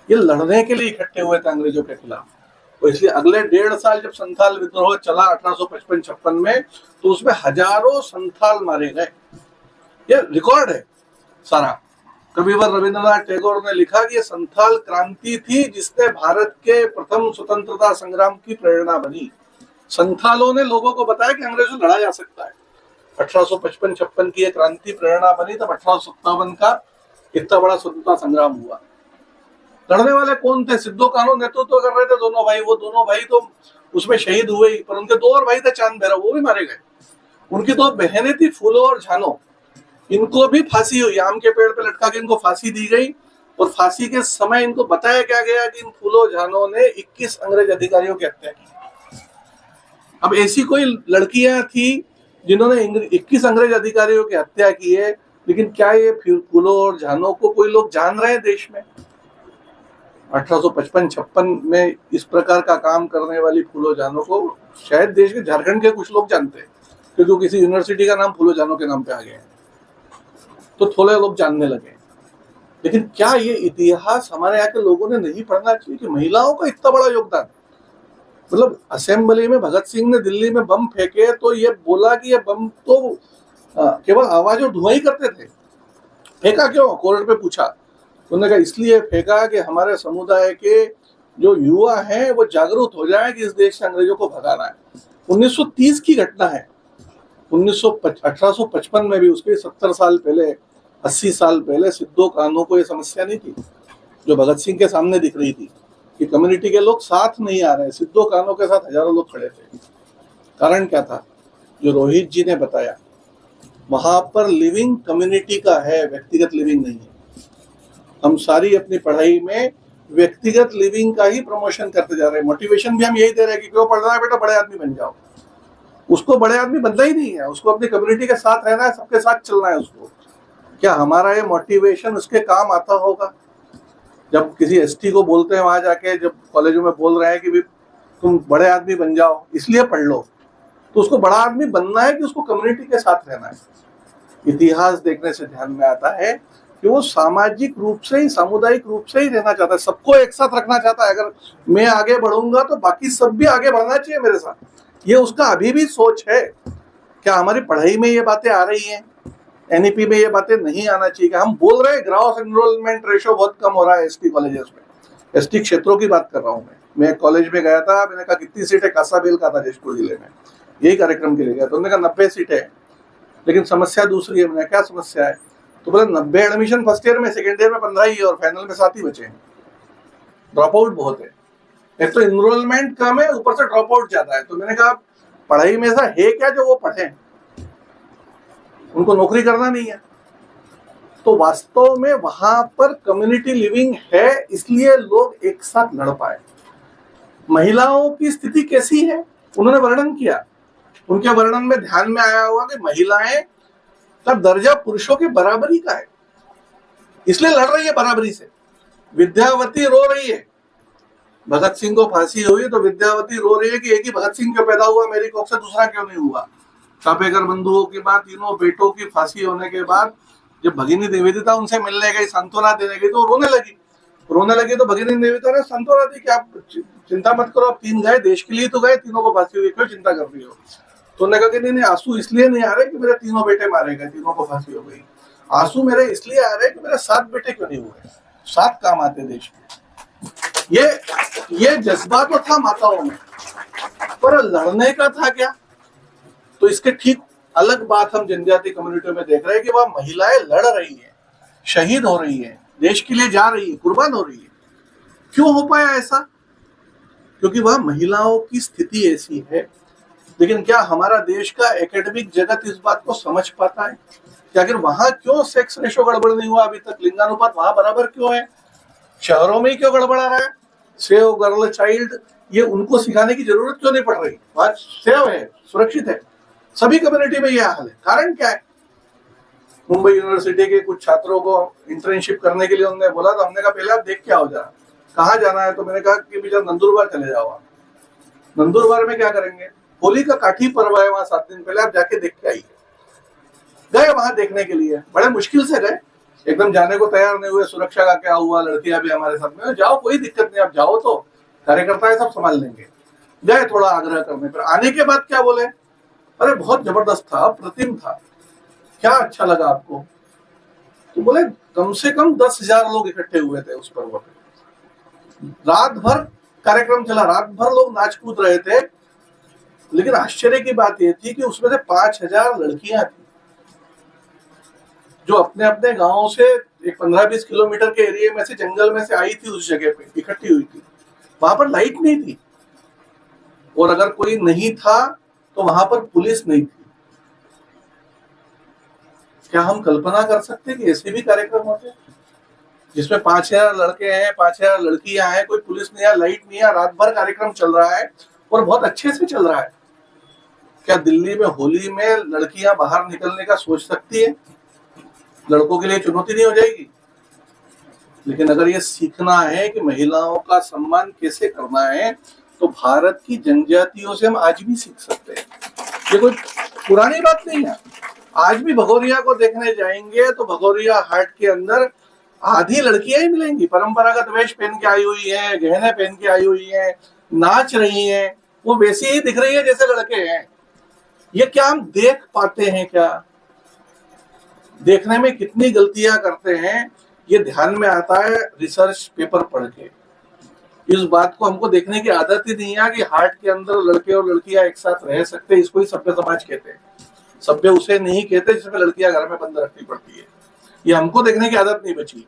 ये लड़ने के लिए इकट्ठे हुए थे अंग्रेजों के खिलाफ। तो इसलिए अगले 1.5 साल जब संथाल विद्रोह चला 1855-56 में, तो उसमें हजारों संथाल मारे गए। ये रिकॉर्ड है सारा। कविवर रविंद्रनाथ टैगोर ने लिखा कि ये संथाल क्रांति थी जिसने भारत के प्रथम स्वतंत्रता संग्राम की प्रेरणा बनी। संथालों ने लोगों को बताया कि अंग्रेजों से लड़ा जा सकता है। 1855-56 की ये क्रांति प्रेरणा बनी, तब 1857 का इतना बड़ा स्वतंत्रता संग्राम हुआ। लड़ने वाले कौन थे? सिद्धो कान्हो नेतृत्व कर रहे थे, दोनों भाई। वो दोनों भाई तो उसमें शहीद हुए ही, पर उनके 2 और भाई थे, चांद भैरव, वो भी मारे गए। उनकी 2 बहनें थी, फूलो और झानो, इनको भी फांसी हुई, आम के पेड़ पे लटका के इनको फांसी दी गई। और फांसी के समय इनको बताया क्या गया कि इन फूलो झानो ने 21 अंग्रेज अधिकारियों की हत्या की। अब ऐसी कोई लड़कियां थी जिन्होंने 21 अंग्रेज अधिकारियों की हत्या की है, लेकिन क्या ये फूलो और झानो को कोई लोग जान रहे हैं देश में? 1855-56 में इस प्रकार का काम करने वाली फूलो झानो को शायद देश के झारखंड के कुछ लोग जानते हैं, क्योंकि किसी यूनिवर्सिटी का नाम फूलो झानो के नाम पे आ गया है, तो थोड़े लोग जानने लगे। लेकिन क्या ये इतिहास हमारे यहाँ के लोगों ने नहीं पढ़ना चाहिए कि महिलाओं का इतना बड़ा योगदान? मतलब असेंबली में भगत सिंह ने दिल्ली में बम फेंके तो ये बोला कि ये बम तो केवल आवाज और धुआं ही करते थे, फेंका क्यों? कोर्ट पे पूछा, उन्होंने कहा इसलिए फेंका कि हमारे समुदाय के जो युवा हैं वो जागरूक हो जाए कि इस देश से अंग्रेजों को भगाना है। 1930 की घटना है। 1855 में भी, उसके 70 साल पहले, 80 साल पहले सिद्धो कान्हो को ये समस्या नहीं थी जो भगत सिंह के सामने दिख रही थी कि कम्युनिटी के लोग साथ नहीं आ रहे। सिद्धो कान्हो के साथ हजारों लोग खड़े थे। कारण क्या था? जो रोहित जी ने बताया, वहां पर लिविंग कम्युनिटी का है, व्यक्तिगत लिविंग नहीं है। हम सारी अपनी पढ़ाई में व्यक्तिगत लिविंग का ही प्रमोशन करते जा रहे हैं। मोटिवेशन भी हम यही दे रहे हैं कि क्यों पढ़ रहा है बेटा, बड़े आदमी बन जाओ। उसको बड़े आदमी बनना ही नहीं है, उसको अपनी कम्युनिटी के साथ रहना है, सबके साथ चलना है उसको। क्या हमारा ये मोटिवेशन उसके काम आता होगा? जब किसी एसटी को बोलते हैं वहां जाके, जब कॉलेजों में बोल रहे हैं कि भी तुम बड़े आदमी बन जाओ इसलिए पढ़ लो, तो उसको बड़ा आदमी बनना है कि उसको कम्युनिटी के साथ रहना है? इतिहास देखने से ध्यान में आता है कि वो सामाजिक रूप से ही, सामुदायिक रूप से ही रहना चाहता है, सबको एक साथ रखना चाहता है। अगर मैं आगे बढ़ूंगा तो बाकी सब भी आगे बढ़ना चाहिए मेरे साथ, ये उसका अभी भी सोच है। क्या हमारी पढ़ाई में ये बातें आ रही हैं? एनईपी में ये बातें नहीं आना चाहिए? कि हम बोल रहे हैं ग्रॉस एनरोलमेंट रेशो बहुत कम हो रहा है एसटी कॉलेजेस में, एसटी क्षेत्रों की बात कर रहा हूँ मैं एक कॉलेज में गया था, मैंने कहा कितनी सीटें? कासाबेल का था जशपुर जिले में, यही कार्यक्रम के लिए गया। तो उन्होंने कहा 90 सीटें हैं, लेकिन समस्या दूसरी है। मैंने क्या समस्या है? तो बोला 90 एडमिशन फर्स्ट ईयर में, सेकेंड ईयर में 15 ही है और फाइनल में 7 ही बचे हैं। ड्रॉप आउट बहुत है, एक तो इनरोलमेंट कम है, ऊपर से ड्रॉप आउट ज्यादा है। तो मैंने कहा पढ़ाई में ऐसा है क्या जो वो पढ़े, उनको नौकरी करना नहीं है? तो वास्तव में वहां पर कम्युनिटी लिविंग है, इसलिए लोग एक साथ लड़ पाए। महिलाओं की स्थिति कैसी है उन्होंने वर्णन किया। उनके वर्णन में ध्यान में आया होगा कि महिलाएं का दर्जा पुरुषों के बराबरी का है, इसलिए लड़ रही है बराबरी से। विद्यावती रो रही है, भगत सिंह को फांसी हुई तो विद्यावती रो रही है कि एक ही भगत सिंह क्यों पैदा हुआ, मेरी कोख से दूसरा क्यों नहीं हुआ। चापेकर बंधुओं के बाद तीनों बेटों की फांसी होने के बाद जब भगिनी निवेदिता उनसे मिलने गई, सांत्वना देने गई, तो रोने लगी। तो भगिनी निवेदिता ने सांत्वना दी कि आप चिंता मत करो, आप 3 गए, देश के लिए तो गए, तीनों को फांसी हुई, क्यों चिंता कर रही हो? तो उन्होंने कहा कि नहीं, आंसू इसलिए नहीं आ रहे कि मेरे 3 बेटे मारे गए, 3 को फांसी हो गई। आंसू मेरे इसलिए आ रहे कि मेरे 7 बेटे क्यों नहीं हुए, 7 काम आते देश में। ये जज्बा तो था माताओं में, पर लड़ने का था क्या? तो इसके ठीक अलग बात हम जनजाति कम्युनिटी में देख रहे हैं कि वह महिलाएं लड़ रही है, शहीद हो रही है, देश के लिए जा रही है, कुर्बान हो रही है। क्यों हो पाया ऐसा? क्योंकि वह महिलाओं की स्थिति ऐसी है। लेकिन क्या हमारा देश का एकेडमिक जगत इस बात को समझ पाता है कि आखिर वहां क्यों सेक्स रेशो गड़बड़ नहीं हुआ अभी तक, लिंगानुपात वहां बराबर क्यों है, शहरों में ही क्यों गड़बड़ा रहा है? सेव गर्ल चाइल्ड, ये उनको सिखाने की जरूरत क्यों नहीं पड़ रही? आज सेव है, सुरक्षित है, सभी कम्युनिटी में यह हाल है। कारण क्या है? मुंबई यूनिवर्सिटी के कुछ छात्रों को इंटर्नशिप करने के लिए उन्होंने बोला, तो हमने कहा पहले आप देख के आओ जरा, कहाँ जाना है? तो मैंने कहा कि भैया नंदुरबार चले जाओ आप। नंदुरबार में क्या करेंगे? होली का काठी पर्व है वहां, 7 दिन पहले आप जाके देख के आइए। गए वहां देखने के लिए, बड़े मुश्किल से गए, एकदम जाने को तैयार नहीं हुए, सुरक्षा का क्या हुआ, लड़कियां भी हमारे साथ में, जाओ कोई दिक्कत नहीं, आप जाओ, तो कार्यकर्ता है सब संभाल लेंगे। गए थोड़ा आग्रह करने पर, आने के बाद क्या बोले, अरे बहुत जबरदस्त था, अप्रतिम था, क्या अच्छा लगा आपको? तो बोले कम से कम 10,000 लोग इकट्ठे हुए थे उस पर्व पे, रात भर कार्यक्रम चला, रात भर लोग नाच कूद रहे थे। लेकिन आश्चर्य की बात यह थी कि उसमें से 5,000 लड़कियां थी जो अपने अपने गांवों से एक 15-20 किलोमीटर के एरिया में से, जंगल में से आई थी, उस जगह पे इकट्ठी हुई थी। वहां पर लाइट नहीं थी, और अगर कोई नहीं था तो वहां पर पुलिस नहीं थी। क्या हम कल्पना कर सकते कि ऐसे भी कार्यक्रम होते जिसमें 5,000 लड़के हैं, 5,000 लड़कियां हैं, कोई पुलिस नहीं है, लाइट नहीं है, रात भर कार्यक्रम चल रहा है और बहुत अच्छे से चल रहा है? क्या दिल्ली में होली में लड़कियां बाहर निकलने का सोच सकती है? लड़कों के लिए चुनौती नहीं हो जाएगी? लेकिन अगर ये सीखना है कि महिलाओं का सम्मान कैसे करना है, तो भारत की जनजातियों से हम आज भी सीख सकते हैं। ये कोई पुरानी बात नहीं है। आज भी भगोरिया को देखने जाएंगे तो भगोरिया हाट के अंदर आधी लड़कियां ही मिलेंगी, परंपरागत वेश पहन के आई हुई है, गहने पहन के आई हुई है, नाच रही हैं, वो वैसी ही दिख रही है जैसे लड़के हैं। ये क्या हम देख पाते हैं? क्या देखने में कितनी गलतियां करते हैं, ये ध्यान में आता है रिसर्च पेपर पढ़ के। इस बात को हमको देखने की आदत ही नहीं है कि हाट के अंदर लड़के और लड़कियां एक साथ रह सकते, इसको ही सभ्य समाज कहते हैं। सभ्य उसे नहीं कहते जिसमें लड़कियां घर में बंद रखनी पड़ती है। ये हमको देखने की आदत नहीं बची,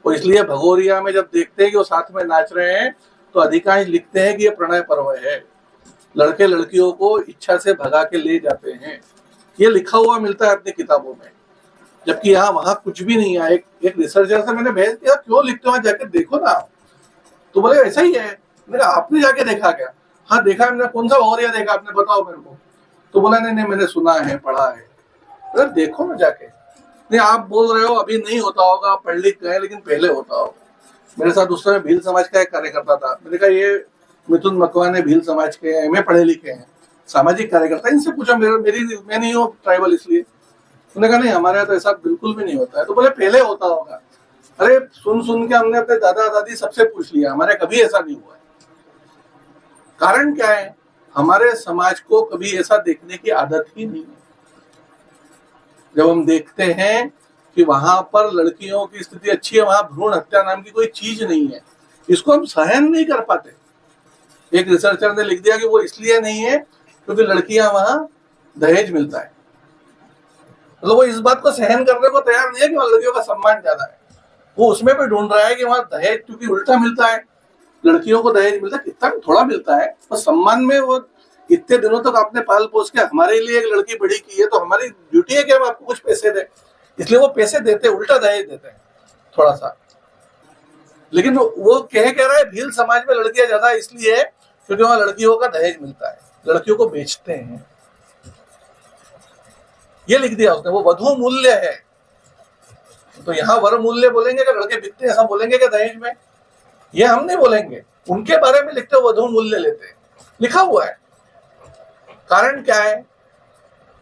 और इसलिए भगोरिया में जब देखते हैं कि वो साथ में नाच रहे हैं तो अधिकांश लिखते हैं कि ये प्रणय पर्व है, लड़के लड़कियों को इच्छा से भगा के ले जाते हैं। ये लिखा हुआ मिलता है अपनी किताबों में, जबकि यहाँ वहां कुछ भी नहीं है। एक रिसर्चर से मैंने भेज दिया, क्यों लिखते हो, जाके देखो ना। तो बोले ऐसा ही है। मैंने कहा आपने जाके देखा क्या? हाँ देखा है मैंने। कौन सा भगोरिया देखा आपने, बताओ मेरे को। तो बोला नहीं मैंने सुना है, पढ़ा है। अरे देखो ना जाके। नहीं आप बोल रहे हो अभी नहीं होता होगा, पढ़ लिख गए, लेकिन पहले होता होगा। मेरे साथ उस समय भील समाज का एक कार्यकर्ता था। मैंने कहा ये मिथुन मकवाने भील समाज के हैं, एमए पढ़े लिखे हैं, सामाजिक कार्यकर्ता, इनसे पूछा। मैं नहीं हूँ ट्राइबल इसलिए। उन्होंने कहा नहीं हमारे यहाँ तो ऐसा बिल्कुल भी नहीं होता है। तो बोले पहले होता होगा। अरे सुन के हमने अपने दादा दादी सबसे पूछ लिया, हमारे कभी ऐसा नहीं हुआ है। कारण क्या है? हमारे समाज को कभी ऐसा देखने की आदत ही नहीं है। जब हम देखते हैं कि वहां पर लड़कियों की स्थिति अच्छी है, वहां भ्रूण हत्या नाम की कोई चीज नहीं है, इसको हम सहन नहीं कर पाते। एक रिसर्चर ने लिख दिया कि वो इसलिए नहीं है क्योंकि लड़कियां वहां दहेज मिलता है। मतलब वो इस बात को सहन करने को तैयार नहीं है कि वहां लड़कियों का सम्मान ज्यादा है। वो उसमें भी ढूंढ रहा है कि वहां दहेज क्योंकि उल्टा मिलता है, लड़कियों को दहेज मिलता है, कितना थोड़ा मिलता है, और सम्मान में वो इतने दिनों तक आपने पाल पोस के हमारे लिए एक लड़की बड़ी की है, तो हमारी ड्यूटी है कि हम आपको कुछ पैसे दें। इसलिए वो पैसे देते, उल्टा दहेज देते हैं थोड़ा सा। लेकिन वो कह रहा है भील समाज में लड़कियां ज्यादा इसलिए क्योंकि वहां लड़कियों का दहेज मिलता है, लड़कियों को बेचते हैं। ये लिख दिया उसने, वो वधु मूल्य है। तो यहाँ वर मूल्य बोलेंगे कि लड़के बिकते हैं, ऐसा बोलेंगे कि दहेज में? ये हम नहीं बोलेंगे, उनके बारे में लिखते वधु मूल्य लेते हैं, लिखा हुआ है। कारण क्या है?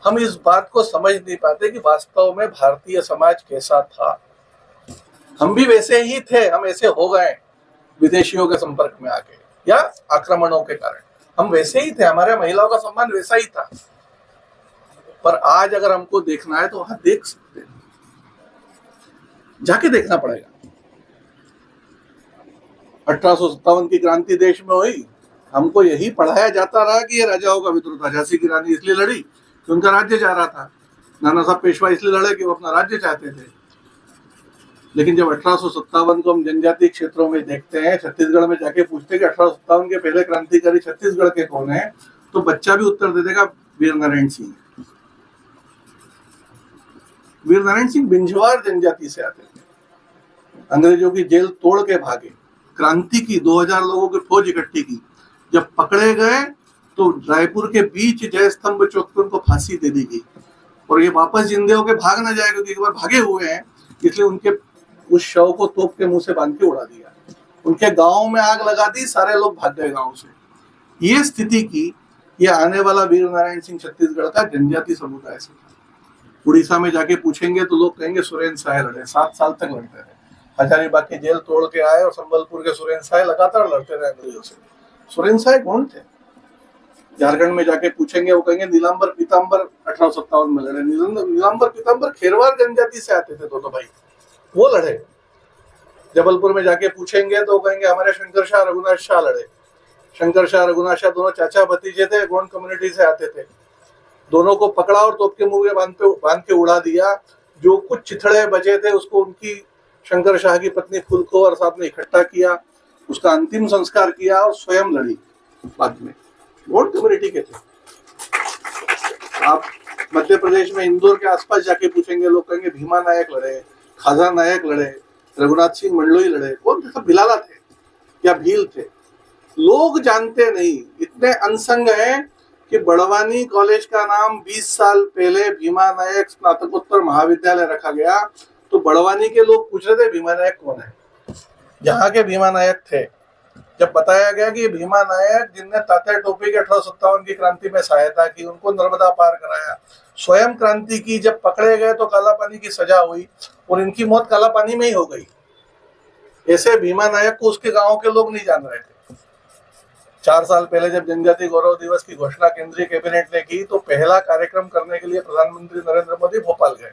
हम इस बात को समझ नहीं पाते कि वास्तव में भारतीय समाज कैसा था। हम भी वैसे ही थे, हम ऐसे हो गए विदेशियों के संपर्क में आके या आक्रमणों के कारण। हम वैसे ही थे, हमारे महिलाओं का सम्मान वैसा ही था। पर आज अगर हमको देखना है तो वहां देख सकते हैं, जाके देखना पड़ेगा। 1857 की क्रांति देश में हुई, हमको यही पढ़ाया जाता रहा कि ये राजाओं का विद्रोह था। झांसी की रानी इसलिए लड़ी कि उनका राज्य जा रहा था, नाना साहब पेशवा इसलिए लड़े कि वो अपना राज्य चाहते थे। लेकिन जब 1857 को हम जनजातीय क्षेत्रों में देखते हैं, छत्तीसगढ़ में जाके पूछते हैं कि 1857 के पहले क्रांतिकारी छत्तीसगढ़ के कौन है, तो बच्चा भी उत्तर दे देगा वीर नारायण सिंह। वीर नारायण सिंह बिंझवार जनजाति से आते थे, अंग्रेजों की जेल तोड़ के भागे, क्रांति की, 2000 लोगों की फौज इकट्ठी की। जब पकड़े गए तो रायपुर के बीच जय स्तंभ चौक पर उनको फांसी दे दी गई। और ये वापस जिंदे होके भाग ना जाए, क्योंकि एक बार भागे हुए हैं, इसलिए उनके उस शव को तोप के मुंह से बांध के उड़ा दिया। उनके गांव में आग लगा दी, सारे लोग भाग गए गांव से। ये स्थिति की, ये आने वाला वीर नारायण सिंह छत्तीसगढ़ का जनजाति समुदाय से था। उड़ीसा में जाके पूछेंगे तो लोग कहेंगे सुरेन साय लड़े, 7 साल तक लड़ते रहे। हजारीबाग की जेल तोड़ के आए और संबलपुर के सुरेन साय लगातार लड़ते रहे अंग्रेजों से। सुरेन साय कौन थे? झारखंड में जाके पूछेंगे, वो कहेंगे नीलांबर पीतांबर 1857 में लड़े। नीलांबर पीतांबर खेरवार जनजाति से आते थे, दोनों भाई, वो लड़े। जबलपुर में जाके पूछेंगे तो कहेंगे हमारे शंकर शाह रघुनाथ शाह लड़े। शंकर शाह रघुनाथ शाह दोनों चाचा भतीजे थे, गोंड कम्युनिटी से आते थे। दोनों को पकड़ा और तोप के मुंह में बांध के उड़ा दिया। जो कुछ चिथड़े बचे थे उसको उनकी शंकर शाह की पत्नी फूलको और साथ में इकट्ठा किया, उसका अंतिम संस्कार किया और स्वयं लड़ी बाद में। गोंड कम्युनिटी के थे। आप मध्य प्रदेश में इंदौर के आसपास जाके पूछेंगे, लोग कहेंगे भीमा नायक लड़े, खाजा नायक लड़े, रघुनाथ सिंह मंडलोई लड़े। कौन थे? सब भिलाला थे या भील थे। लोग जानते नहीं, इतने अनसंग हैं कि बड़वानी कॉलेज का नाम 20 साल पहले भीमा नायक स्नातकोत्तर महाविद्यालय रखा गया। तो बड़वानी के लोग पूछ रहे थे भीमा नायक कौन है। यहाँ के भीमा नायक थे। जब बताया गया कि भीमा नायक जिनने तात्या टोपे के 1857 की क्रांति में सहायता की, उनको नर्मदा पार कराया, स्वयं क्रांति की, जब पकड़े गए तो काला पानी की सजा हुई और इनकी मौत काला पानी में ही हो गई। ऐसे भीमा नायक को उसके गांव के लोग नहीं जान रहे थे। 4 साल पहले जब जनजाति गौरव दिवस की घोषणा केंद्रीय कैबिनेट ने की, तो पहला कार्यक्रम करने के लिए प्रधानमंत्री नरेंद्र मोदी भोपाल गए।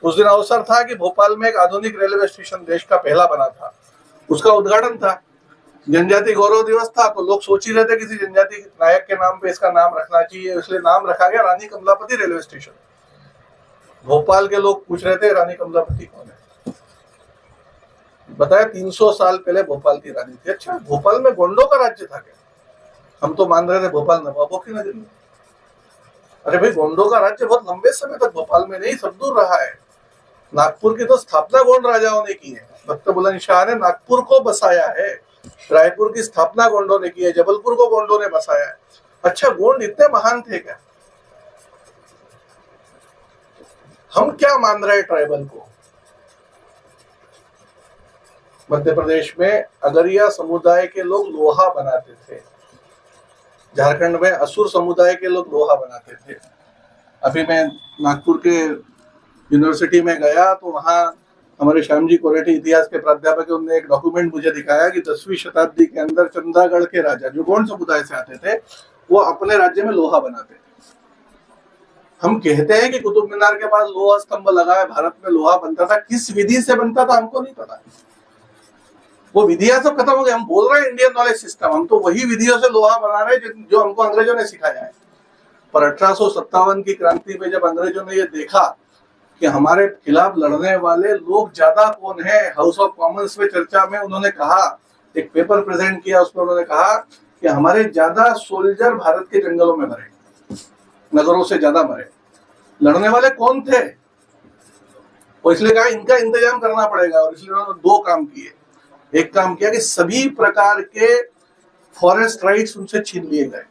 उस दिन अवसर था कि भोपाल में एक आधुनिक रेलवे स्टेशन देश का पहला बना था, उसका उद्घाटन था। जनजाति गौरव दिवस था, तो लोग सोच ही रहे थे किसी जनजाति नायक के नाम पे इसका नाम रखना चाहिए, इसलिए नाम रखा गया रानी कमलापति रेलवे स्टेशन। भोपाल के लोग पूछ रहे थे रानी कमलापति कौन है। बताया 300 साल पहले भोपाल की रानी थी। अच्छा, भोपाल में गोंडों का राज्य था क्या? हम तो मान रहे थे भोपाल नवाबों की नगरी। अरे भाई, गोंडों का राज्य बहुत लंबे समय तक भोपाल में नहीं, सब दूर रहा है। नागपुर की तो स्थापना गोंड राजाओं ने की है। भक्त बुलंदशाह ने नागपुर को बसाया है, रायपुर की स्थापना गोंडों ने की है, जबलपुर को गोंडों ने बसाया है। अच्छा, गोंड इतने महान थे क्या? हम क्या मान रहे ट्राइबल को? मध्य प्रदेश में अगरिया समुदाय के लोग लोहा बनाते थे, झारखंड में असुर समुदाय के लोग लोहा बनाते थे। अभी मैं नागपुर के यूनिवर्सिटी में गया तो वहाँ हमारे श्याम जी कोरेटी इतिहास के प्राध्यापक, उन्होंने एक डॉक्यूमेंट मुझे दिखाया कि 10वीं शताब्दी के अंदर चंदागढ़ के राजा जो गोंड समुदाय से आते थे, वो अपने राज्य में लोहा बनाते थे। हम कहते हैं कि कुतुब मीनार के पास लोहा स्तंभ लगा है, भारत में लोहा बनता था। किस विधि से बनता था हमको नहीं पता, वो विधियां सब खत्म हो गई। हम बोल रहे हैं इंडियन नॉलेज सिस्टम, हम तो वही विधियों से लोहा बना रहे हैं जो हमको अंग्रेजों ने सिखाया है। पर 1857 की क्रांति में जब अंग्रेजों ने ये देखा कि हमारे खिलाफ लड़ने वाले लोग ज्यादा कौन है, हाउस ऑफ कॉमन्स में चर्चा में उन्होंने कहा, एक पेपर प्रेजेंट किया, उसमें उन्होंने कहा कि हमारे ज्यादा सोल्जर भारत के जंगलों में मरे, नगरों से ज्यादा मरे। लड़ने वाले कौन थे? और इसलिए कहा इनका इंतजाम करना पड़ेगा, और इसलिए उन्होंने दो काम किए। एक काम किया कि सभी प्रकार के फॉरेस्ट राइट्स उनसे छीन लिए गए।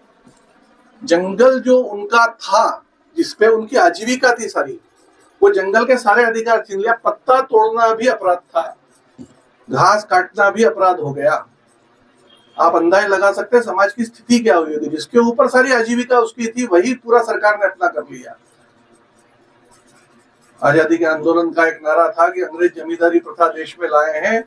जंगल जो उनका था, जिसपे उनकी आजीविका थी सारी, वो जंगल के सारे अधिकार छीन लिया। पत्ता तोड़ना भी अपराध था, घास काटना भी अपराध हो गया। आप अंदाज लगा सकते हैं समाज की स्थिति क्या हुई होगी। जिसके ऊपर सारी आजीविका उसकी थी, वही पूरा सरकार ने अपना कर लिया। आजादी के आंदोलन का एक नारा था कि अंग्रेज जमींदारी प्रथा देश में लाए हैं,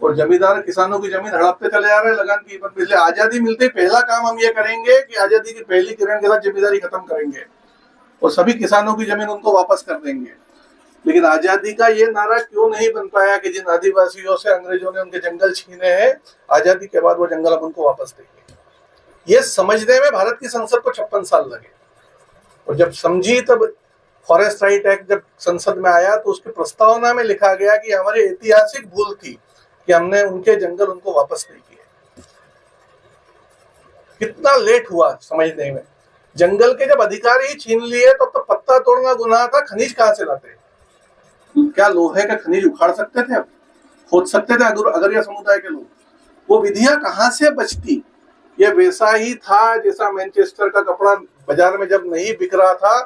और जमींदार किसानों की जमीन हड़पते चले जा रहे हैं लगान की कीमत पे। इसलिए आजादी मिलते ही पहला काम हम ये करेंगे कि आजादी की पहली किरण के साथ जमींदारी खत्म करेंगे और सभी किसानों की जमीन उनको वापस कर देंगे। लेकिन आजादी का ये नारा क्यों नहीं बन पाया कि जिन आदिवासियों से अंग्रेजों ने उनके जंगल छीने हैं, आजादी के बाद वो जंगल अब उनको वापस देंगे। ये समझने में भारत की संसद को 56 साल लगे, और जब समझी तब फॉरेस्ट राइट एक्ट जब संसद में आया तो उसके प्रस्तावना में लिखा गया कि हमारी ऐतिहासिक भूल थी कि हमने उनके जंगल उनको वापस नहीं किए। कितना लेट हुआ समझने में। जंगल के जब अधिकार ही छीन लिए तो पत्ता तोड़ना गुनाह था, खनिज कहां से लाते? क्या लोहे का खनिज उखाड़ सकते थे, अब खोद सकते थे अगरिया समुदाय के लोग? वो विधियां कहां से बचती? ये वैसा ही था जैसा मैनचेस्टर का कपड़ा बाजार में जब नहीं बिक रहा था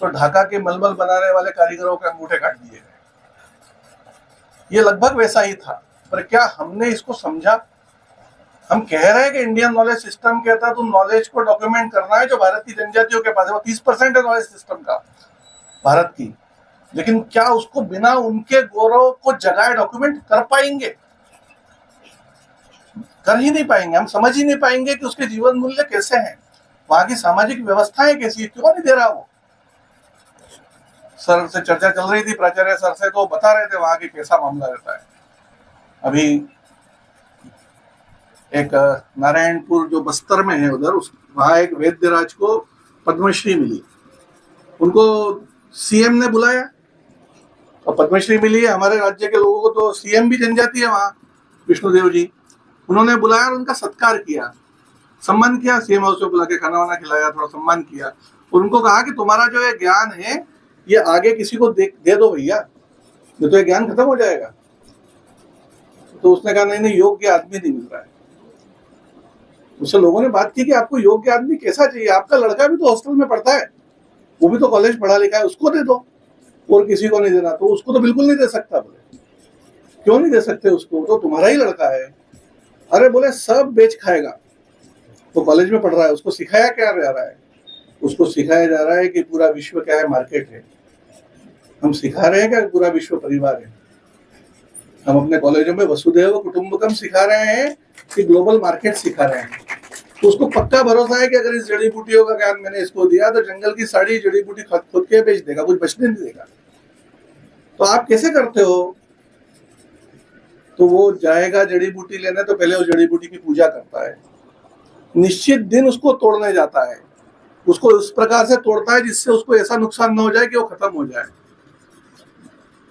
तो ढाका के मलमल बनाने वाले कारीगरों के अंगूठे काट दिए गए। ये लगभग वैसा ही था, पर क्या हमने इसको समझा? हम कह रहे हैं कि इंडियन नॉलेज सिस्टम कहता है तो नॉलेज को डॉक्यूमेंट करना है जो भारत की जनजातियों के पास है। वो 30% है नॉलेज सिस्टम का भारत की, लेकिन क्या उसको बिना उनके गौरव को जगाए डॉक्यूमेंट कर पाएंगे? कर ही नहीं पाएंगे। हम समझ ही नहीं पाएंगे कि उसके जीवन मूल्य कैसे हैं, वहां की सामाजिक व्यवस्थाएं कैसी है, क्यों नहीं दे रहा वो। सर से चर्चा चल रही थी, प्राचार्य सर से, तो बता रहे थे वहां की कैसा मामला रहता है। अभी एक नारायणपुर जो बस्तर में है उधर, वहां एक वैद्यराज को पद्मश्री मिली। उनको सीएम ने बुलाया और पद्मश्री मिली है। हमारे राज्य के लोगों को तो सीएम भी जनजाति है वहां, विष्णुदेव जी। उन्होंने बुलाया और उनका सत्कार किया, सम्मान किया। सीएम हाउस में बुला के खाना वाना खिलाया, थोड़ा सम्मान किया और उनको कहा कि तुम्हारा जो ये ज्ञान है ये आगे किसी को दे दो भैया, ये तो ये ज्ञान खत्म हो जाएगा। तो उसने कहा नहीं, योग्य आदमी नहीं मिल रहा है। उससे लोगों ने बात की कि आपको योग्य आदमी कैसा चाहिए? आपका लड़का भी तो हॉस्टल में पढ़ता है, वो भी तो कॉलेज पढ़ा लिखा है, उसको दे दो और किसी को नहीं देना। तो उसको तो बिल्कुल नहीं दे सकता। बोले क्यों नहीं दे सकते? उसको तो तुम्हारा ही लड़का है। अरे बोले सब बेच खाएगा, तो कॉलेज में पढ़ रहा है, उसको सिखाया क्या जा रहा है? उसको सिखाया जा रहा है कि पूरा विश्व क्या है, मार्केट है। हम सिखा रहे हैं क्या पूरा विश्व परिवार है? हम अपने कॉलेजों में वसुधैव कुटुंबकम सिखा रहे हैं कि ग्लोबल मार्केट सिखा रहे हैं। तो उसको पक्का भरोसा है कि अगर इस जड़ी बूटियों का ज्ञान मैंने इसको दिया तो जंगल की सारी जड़ी बूटी खुद के बेच देगा, कुछ बचने नहीं देगा। तो आप कैसे करते हो? तो वो जाएगा जड़ी बूटी लेने, तो पहले उस जड़ी बूटी की पूजा करता है, निश्चित दिन उसको तोड़ने जाता है, उसको उस प्रकार से तोड़ता है जिससे उसको ऐसा नुकसान न हो जाए कि वो खत्म हो जाए।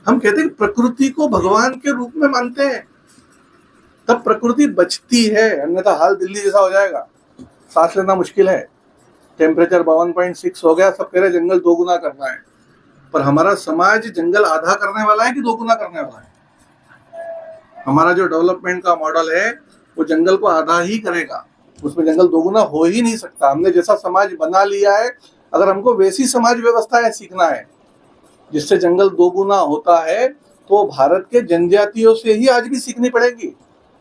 हम कहते हैं प्रकृति को भगवान के रूप में मानते हैं, तब प्रकृति बचती है, अन्यथा हाल दिल्ली जैसा हो जाएगा, सांस लेना मुश्किल है। टेम्परेचर 52.6 हो गया, सब कह रहे जंगल 2 गुना करना है। पर हमारा समाज जंगल आधा करने वाला है कि 2 गुना करने वाला है? हमारा जो डेवलपमेंट का मॉडल है वो जंगल को आधा ही करेगा, उसमें जंगल 2 गुना हो ही नहीं सकता। हमने जैसा समाज बना लिया है, अगर हमको वैसी समाज व्यवस्था सीखना है जिससे जंगल 2 गुना होता है, तो भारत के जनजातियों से ही आज भी सीखनी पड़ेगी।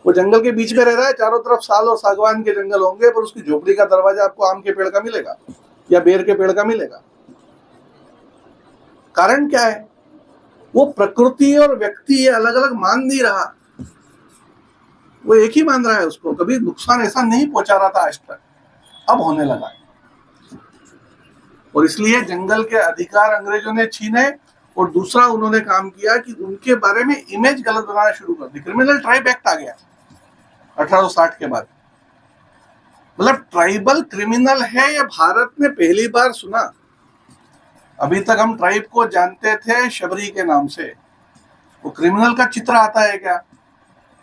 वो जंगल के बीच में रह रहा है, चारों तरफ साल और सागवान के जंगल होंगे, पर उसकी झोपड़ी का दरवाजा आपको आम के पेड़ का मिलेगा या बेर के पेड़ का मिलेगा। कारण क्या है? वो प्रकृति और व्यक्ति ये अलग अलग मान नहीं रहा, वो एक ही मान रहा है। उसको कभी नुकसान ऐसा नहीं पहुंचा रहा था आज तक, अब होने लगा। और इसलिए जंगल के अधिकार अंग्रेजों ने छीने, और दूसरा उन्होंने काम किया कि उनके बारे में इमेज गलत बनाना शुरू कर दी। क्रिमिनल ट्राइब एक्ट आ गया 1860 के बाद। मतलब ट्राइबल क्रिमिनल है ये भारत में पहली बार सुना। अभी तक हम ट्राइब को जानते थे शबरी के नाम से, वो क्रिमिनल का चित्र आता है क्या?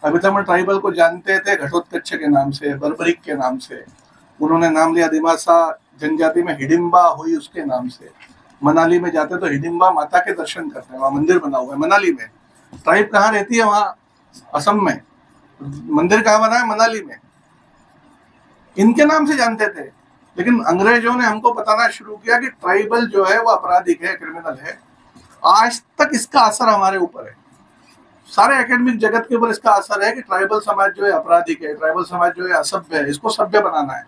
अभी तक हम ट्राइबल को जानते थे घटोत्कच के नाम से, बर्बरिक के नाम से, उन्होंने नाम लिया दिमासा जनजाति में हिडिंबा हुई उसके नाम से। मनाली में जाते तो हिडिंबा माता के दर्शन करते हैं, वहां मंदिर बना हुआ है मनाली में। ट्राइब कहाँ रहती है? वहां असम में। मंदिर कहाँ बना है? मनाली में। इनके नाम से जानते थे, लेकिन अंग्रेजों ने हमको बताना शुरू किया कि ट्राइबल जो है वो आपराधिक है, क्रिमिनल है। आज तक इसका असर हमारे ऊपर है, सारे एकेडमिक जगत के ऊपर इसका असर है कि ट्राइबल समाज जो है आपराधिक है, ट्राइबल समाज जो है असभ्य है, इसको सभ्य बनाना है।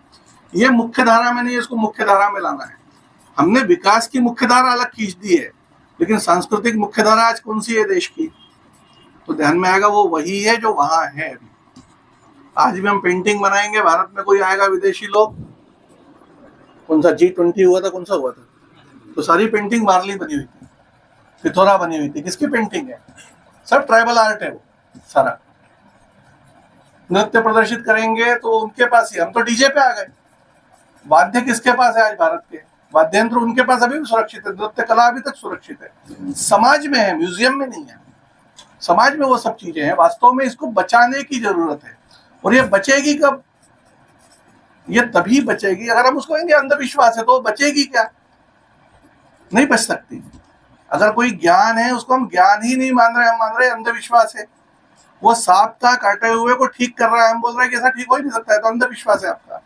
ये मुख्य धारा में नहीं है, इसको मुख्य धारा में लाना है। हमने विकास की मुख्य धारा अलग खींच दी है, लेकिन सांस्कृतिक मुख्य धारा आज कौन सी है देश की? तो ध्यान में आएगा वो वही है जो वहां है। अभी आज भी हम पेंटिंग बनाएंगे, भारत में कोई आएगा विदेशी लोग, कौन सा G20 हुआ था, कौन सा हुआ था, तो सारी पेंटिंग वारली बनी हुई थी, पिथौरा बनी हुई थी। किसकी पेंटिंग है? सब ट्राइबल आर्ट है वो सारा। नृत्य प्रदर्शित करेंगे तो उनके पास ही, हम तो डीजे पे आ गए। वाद्य किसके पास है आज? भारत के वाद्य यंत्र उनके पास अभी भी सुरक्षित है, नृत्य कला अभी तक सुरक्षित है, समाज में है, म्यूजियम में नहीं है। समाज में वो सब चीजें हैं। वास्तव में इसको बचाने की जरूरत है। और ये बचेगी कब? ये तभी बचेगी अगर हम उसको कहेंगे अंधविश्वास है, तो बचेगी क्या? नहीं बच सकती। अगर कोई ज्ञान है उसको हम ज्ञान ही नहीं मान रहे, हम मान रहे अंधविश्वास है। वो सांप का काटे हुए को ठीक कर रहा है, हम बोल रहे हैं कि ऐसा ठीक हो ही नहीं सकता है, तो अंधविश्वास है आपका।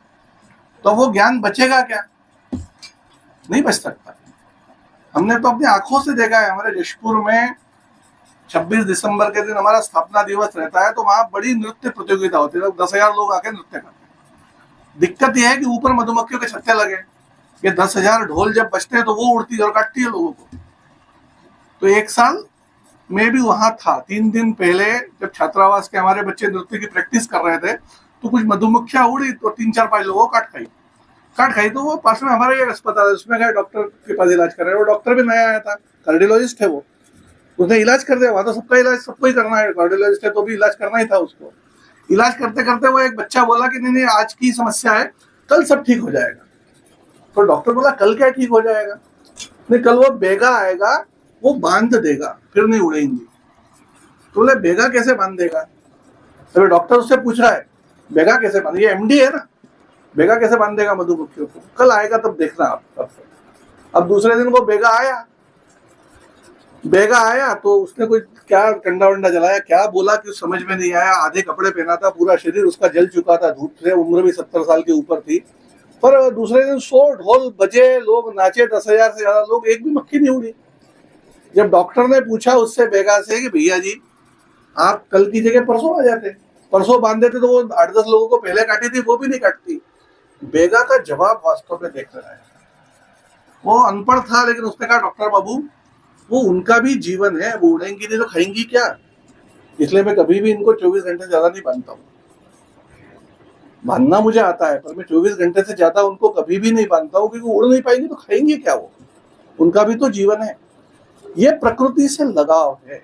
तो वो ज्ञान बचेगा क्या? नहीं बच सकता। हमने तो अपनी आंखों से देखा है। हमारे जशपुर में 26 दिसंबर के दिन हमारा स्थापना दिवस रहता है, तो वहां बड़ी नृत्य प्रतियोगिता होती है, 10,000 लोग आके नृत्य करते हैं। दिक्कत यह है कि ऊपर मधुमक्खियों के छत्ते लगे, ये 10,000 ढोल जब बजते हैं तो वो उड़ती है और काटती है लोगों को। तो एक साल मैं भी वहां था, 3 दिन पहले जब छात्रावास के हमारे बच्चे नृत्य की प्रैक्टिस कर रहे थे, तो कुछ मधुमक्खियां उड़ी तो 3-4-5 लोगों को काट खाई। तो वो पास में हमारे एक अस्पताल है, उसमें गए, डॉक्टर के पास इलाज कर रहे हैं। वो डॉक्टर भी नया आया था, कार्डियोलॉजिस्ट है वो, उसने इलाज कर दिया। वहां तो सबका इलाज सबको ही करना है, कार्डियोलॉजिस्ट है तो भी इलाज करना ही था उसको। इलाज करते करते वो एक बच्चा बोला कि नहीं आज की समस्या है, कल सब ठीक हो जाएगा। तो डॉक्टर बोला कल क्या ठीक हो जाएगा? नहीं, कल वो बेगा आएगा, वो बांध देगा, फिर नहीं उड़ेंगी। तो बोले बेगा कैसे बांध देगा? तो डॉक्टर उससे पूछ रहा है बेगा कैसे बांध, ये MD है ना, बेगा कैसे बांध देगा मधुमक्खियों को? कल आएगा तब देखना आप। अब दूसरे दिन वो बेगा आया तो उसने कोई क्या कंडा वंडा जलाया, क्या बोला कि समझ में नहीं आया। आधे कपड़े पहना था, पूरा शरीर उसका जल चुका था धूप से, उम्र भी 70 साल के ऊपर थी। पर दूसरे दिन 100 ढोल बजे, लोग नाचे, 10,000 से ज्यादा लोग, एक भी मक्खी नहीं उड़ी। जब डॉक्टर ने पूछा उससे बेगा से कि भैया जी आप कल की जगह परसों आ जाते, परसों बांध देते, तो वो 8-10 लोगों को पहले काटी थी, वो भी नहीं काटती। बेगा का जवाब वास्तव में देख रहा है। वो अनपढ़ था, लेकिन उसने कहा डॉक्टर बाबू वो उनका भी जीवन है, वो उड़ेंगी नहीं तो खाएंगी क्या? इसलिए मैं कभी भी इनको 24 घंटे से ज्यादा नहीं बांधता हूँ। बांधना मुझे आता है, पर मैं 24 घंटे से ज्यादा उनको कभी भी नहीं बांधता हूँ, क्योंकि उड़ नहीं पाएंगे तो खाएंगे क्या? वो उनका भी तो जीवन है। ये प्रकृति से लगाव है,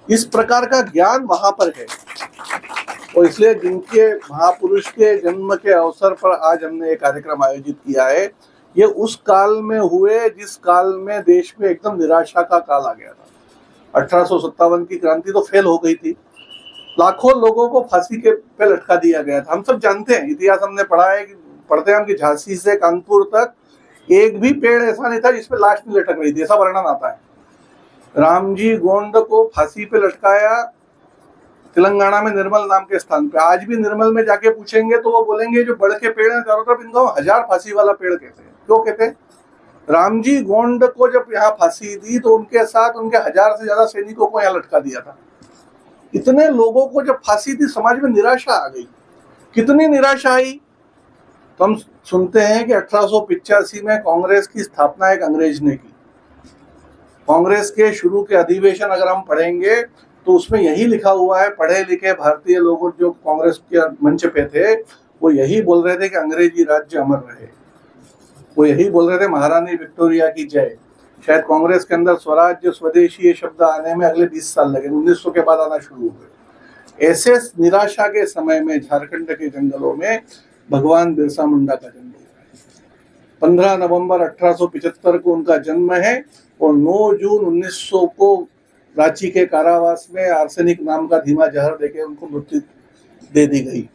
इस प्रकार का ज्ञान वहां पर है। और इसलिए जिनके महापुरुष के जन्म के अवसर पर आज हमने एक कार्यक्रम आयोजित किया है, ये उस काल में हुए जिस काल में देश में एकदम निराशा का काल आ गया था। 1857 की क्रांति तो फेल हो गई थी, लाखों लोगों को फांसी के पे लटका दिया गया था। हम सब जानते हैं, इतिहास हमने पढ़ते हैं हम कि झांसी से कानपुर तक एक भी पेड़ ऐसा नहीं था जिसपे लाश नहीं लटक रही थी, ऐसा वर्णन आता है। रामजी गोंड को फांसी पे लटकाया तेलंगाना में निर्मल नाम के स्थान पे। आज भी निर्मल में जाके पूछेंगे तो वो बोलेंगे जो बड़ के पेड़ हैं चारों तरफ, इनको 1000 फांसी वाला पेड़ कहते हैं। क्यों कहते हैं? रामजी गोंड को जब यहाँ फांसी दी तो उनके साथ उनके 1000 से ज्यादा सैनिकों को यहाँ लटका दिया था। इतने लोगों को जब फांसी दी, समाज में निराशा आ गई। कितनी निराशा आई? तो हम सुनते हैं कि 1885 में कांग्रेस की स्थापना एक अंग्रेज ने की। कांग्रेस के शुरू के अधिवेशन अगर हम पढ़ेंगे तो उसमें यही लिखा हुआ है, पढ़े लिखे भारतीय लोग जो कांग्रेस के मंच पे थे वो यही बोल रहे थे कि अंग्रेजी राज्य अमर रहे। वो यही बोल रहे थे महारानी विक्टोरिया की जय। शायद कांग्रेस के अंदर स्वराज्य स्वदेशी ये शब्द आने में अगले 20 साल लगे, 1900 के बाद आना शुरू हुए। ऐसे निराशा के समय में झारखंड के जंगलों में भगवान बिरसा मुंडा का जन्म हुआ है। 15 नवंबर 1875 को उनका जन्म है और 9 जून 1900 को रांची के कारावास में आर्सेनिक नाम का धीमा जहर देके उनको मृत्यु दे दी गई।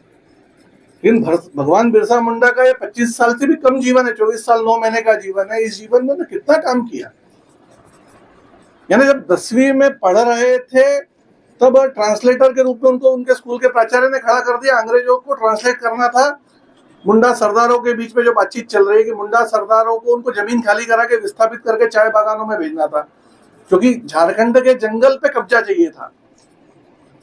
लेकिन भगवान बिरसा मुंडा का ये 25 साल से भी कम जीवन है, 24 साल 9 महीने का जीवन है। इस जीवन में उन्होंने कितना काम किया। यानी जब 10वीं में पढ़ रहे थे तब ट्रांसलेटर के रूप में उनको उनके स्कूल के प्राचार्य ने खड़ा कर दिया। अंग्रेजों को ट्रांसलेट करना था। मुंडा सरदारों के बीच में जो बातचीत चल रही है कि मुंडा सरदारों को उनको जमीन खाली करा के विस्थापित करके चाय बागानों में भेजना था, क्योंकि झारखंड के जंगल पे कब्जा चाहिए था।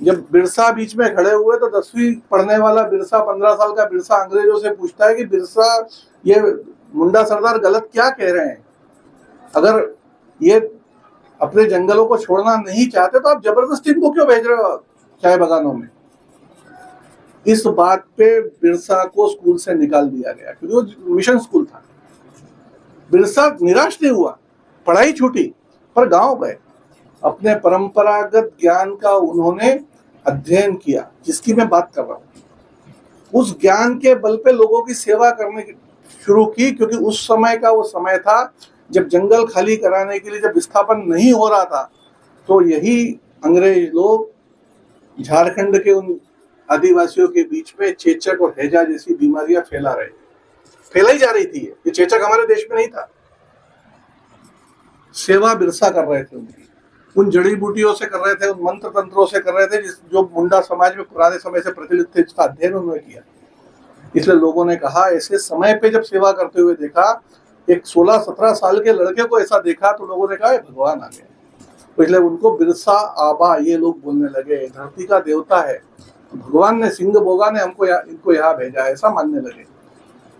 जब बिरसा बीच में खड़े हुए तो 10वीं पढ़ने वाला बिरसा, 15 साल का बिरसा अंग्रेजों से पूछता है कि बिरसा, ये मुंडा सरदार गलत क्या कह रहे हैं? अगर ये अपने जंगलों को छोड़ना नहीं चाहते तो आप जबरदस्ती इनको क्यों भेज रहे हो चाय बागानों में? इस बात पे बिरसा को स्कूल से निकाल दिया गया, क्योंकि वो मिशन स्कूल था। बिरसा निराश नहीं हुआ, पढ़ाई छूटी, पर गांव गए। अपने परंपरागत ज्ञान का उन्होंने अध्ययन किया, जिसकी मैं बात कर रहा हूं। उस ज्ञान के बल पे लोगों की सेवा करने शुरू की, क्योंकि उस समय का वो समय था जब जंगल खाली कराने के लिए जब विस्थापन नहीं हो रहा था, तो यही अंग्रेज लोग झारखंड के उन आदिवासियों के बीच में चेचक और हैजा जैसी बीमारियां फैलाई जा रही थी। ये चेचक हमारे देश में नहीं था। सेवा बिरसा कर रहे थे उनकी, उन जड़ी बूटियों से कर रहे थे, उन मंत्र तंत्रों से कर रहे थे जो मुंडा समाज में पुराने समय से प्रचलित थे, जिसका अध्ययन उन्होंने किया। इसलिए लोगों ने कहा, ऐसे समय पे जब सेवा करते हुए देखा, एक 16-17 साल के लड़के को ऐसा देखा, तो लोगों ने कहा भगवान आ गया। तो इसलिए उनको बिरसा आबा ये लोग बोलने लगे, धरती का देवता है, भगवान ने, सिंह बोगा ने इनको यहाँ भेजा, ऐसा मानने लगे।